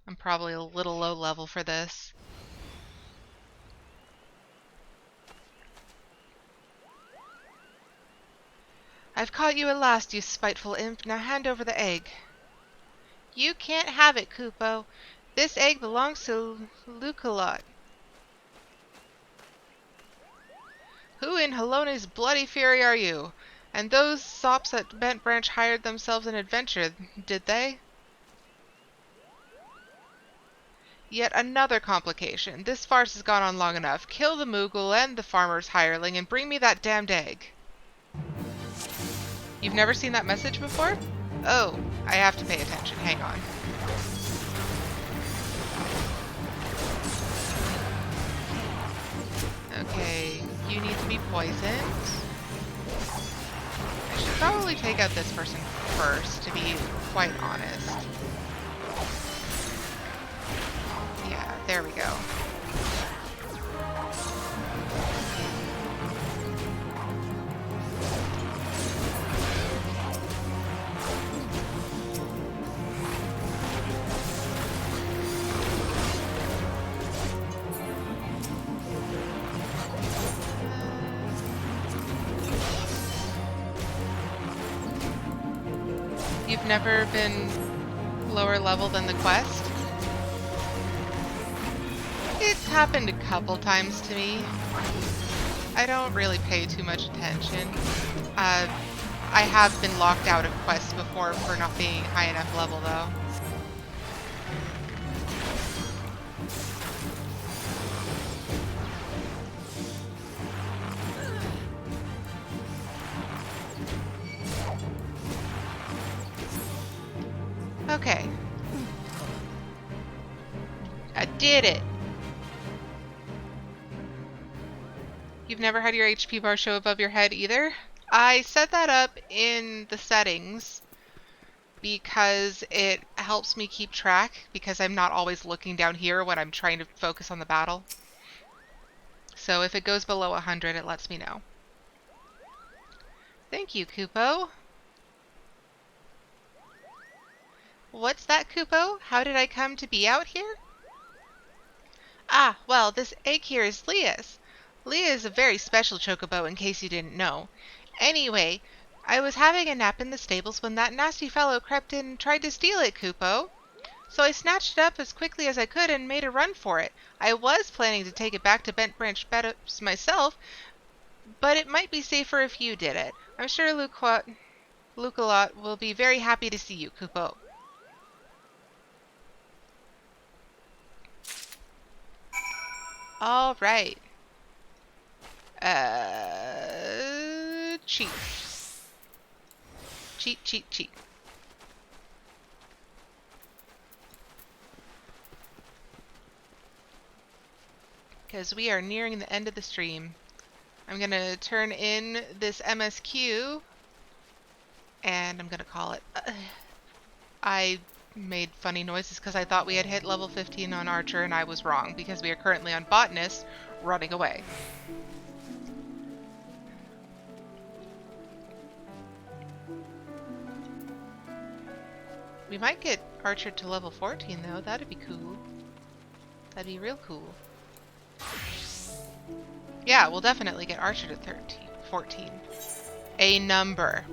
I'm probably a little low level for this. I've caught you at last, you spiteful imp. Now hand over the egg. You can't have it, Kupo. This egg belongs to Luculot. Who in Halone's bloody fury are you? And those sops at Bent Branch hired themselves an adventure, did they? Yet another complication. This farce has gone on long enough. Kill the Moogle and the farmer's hireling and bring me that damned egg. You've never seen that message before? Oh, I have to pay attention. Hang on. Okay, you need to be poisoned. I should probably take out this person first, to be quite honest. Yeah, there we go. You've never been lower level than the quest? It's happened a couple times to me. I don't really pay too much attention. I have been locked out of quests before for not being high enough level, though. Okay. I did it! You've never had your HP bar show above your head either? I set that up in the settings because it helps me keep track, because I'm not always looking down here when I'm trying to focus on the battle. So if it goes below 100, it lets me know. Thank you, Kupo. What's that, Kupo? How did I come to be out here? Ah, well, this egg here is Leah's. Leah is a very special chocobo, in case you didn't know. Anyway, I was having a nap in the stables when that nasty fellow crept in and tried to steal it, Kupo. So I snatched it up as quickly as I could and made a run for it. I was planning to take it back to Bent Branch Meadows myself, but it might be safer if you did it. I'm sure Luculot will be very happy to see you, Kupo. All right. Cheat. Cheat, cheat, cheat. Because we are nearing the end of the stream. I'm going to turn in this MSQ, and I'm going to call it. I made funny noises because I thought we had hit level 15 on Archer, and I was wrong, because we are currently on Botanist, running away. We might get Archer to level 14, though. That'd be cool. That'd be real cool. Yeah, we'll definitely get Archer to 14. A number.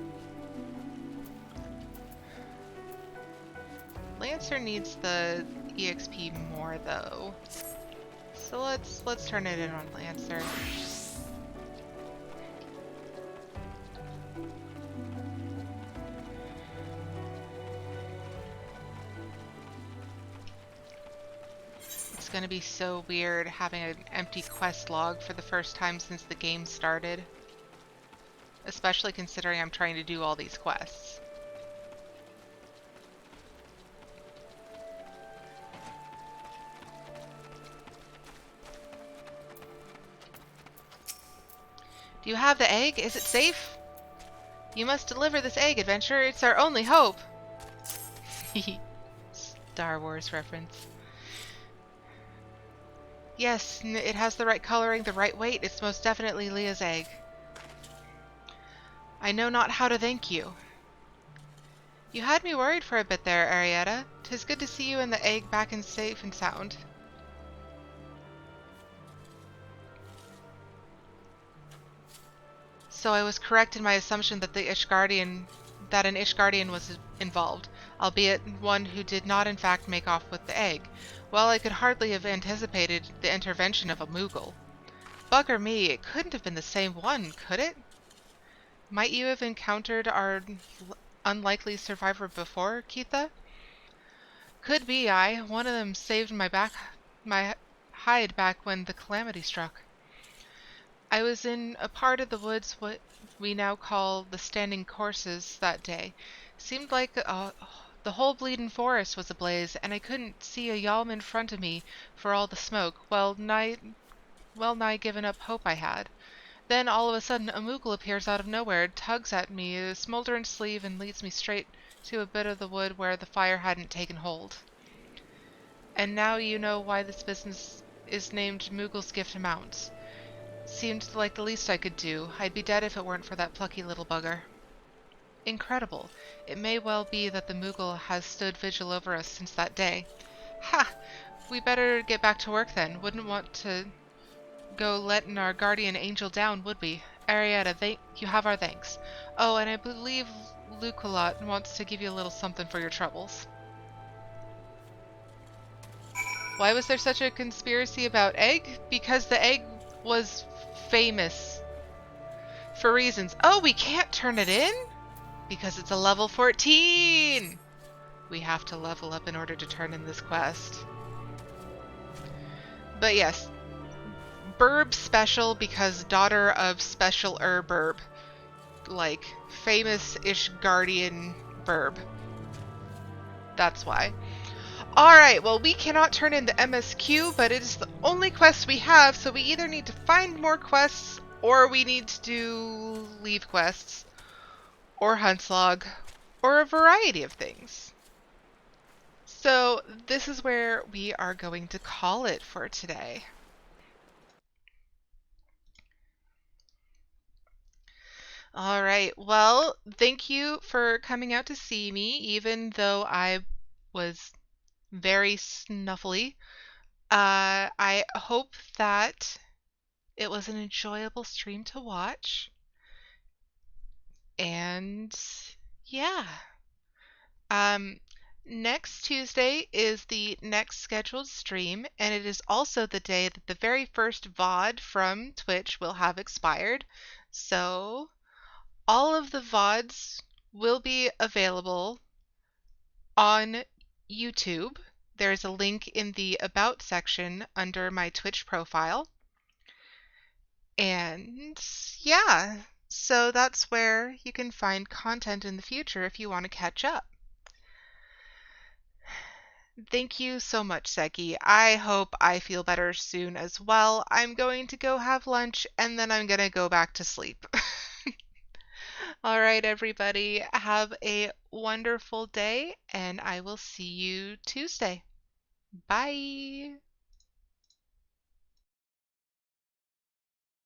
Lancer needs the EXP more, though. So let's turn it in on Lancer. It's gonna be so weird having an empty quest log for the first time since the game started. Especially considering I'm trying to do all these quests. Do you have the egg? Is it safe? You must deliver this egg, adventurer. It's our only hope. Star Wars reference. Yes, it has the right coloring, the right weight. It's most definitely Leah's egg. I know not how to thank you. You had me worried for a bit there, Arietta. 'Tis good to see you and the egg back and safe and sound. So I was correct in my assumption that an Ishgardian was involved, albeit one who did not in fact make off with the egg. Well, I could hardly have anticipated the intervention of a Moogle. Bugger me, it couldn't have been the same one, could it? Might you have encountered our unlikely survivor before, Keitha? Could be, one of them saved my hide back when the calamity struck. I was in a part of the woods what we now call the Standing Courses that day. Seemed like the whole bleedin' forest was ablaze, and I couldn't see a yalm in front of me for all the smoke. Well nigh given up hope I had. Then all of a sudden a Moogle appears out of nowhere, tugs at me a smolderin' sleeve, and leads me straight to a bit of the wood where the fire hadn't taken hold. And now you know why this business is named Moogle's Gift Amounts. Seemed like the least I could do. I'd be dead if it weren't for that plucky little bugger. Incredible. It may well be that the Moogle has stood vigil over us since that day. Ha! We better get back to work then. Wouldn't want to go letting our guardian angel down, would we? Arietta, you have our thanks. Oh, and I believe Luculot wants to give you a little something for your troubles. Why was there such a conspiracy about egg? Because the egg was famous for reasons. Oh, we can't turn it in? Because it's a level 14! We have to level up in order to turn in this quest. But yes, Burb special because daughter of special Burb. Like, famous-ish guardian Burb. That's why. Alright, well, we cannot turn in the MSQ, but it is the only quest we have, so we either need to find more quests, or we need to do leave quests, or Hunt's Log, or a variety of things. So this is where we are going to call it for today. All right, well, thank you for coming out to see me, even though I was very snuffly. I hope that it was an enjoyable stream to watch. And yeah. Um, Next Tuesday is the next scheduled stream, and it is also the day that the very first VOD from Twitch will have expired. So all of the VODs will be available on YouTube. There's a link in the About section under my Twitch profile. And yeah, so that's where you can find content in the future if you want to catch up. Thank you so much, Seki. I hope I feel better soon as well. I'm going to go have lunch and then I'm going to go back to sleep. All right, everybody, have a wonderful day and I will see you Tuesday. Bye.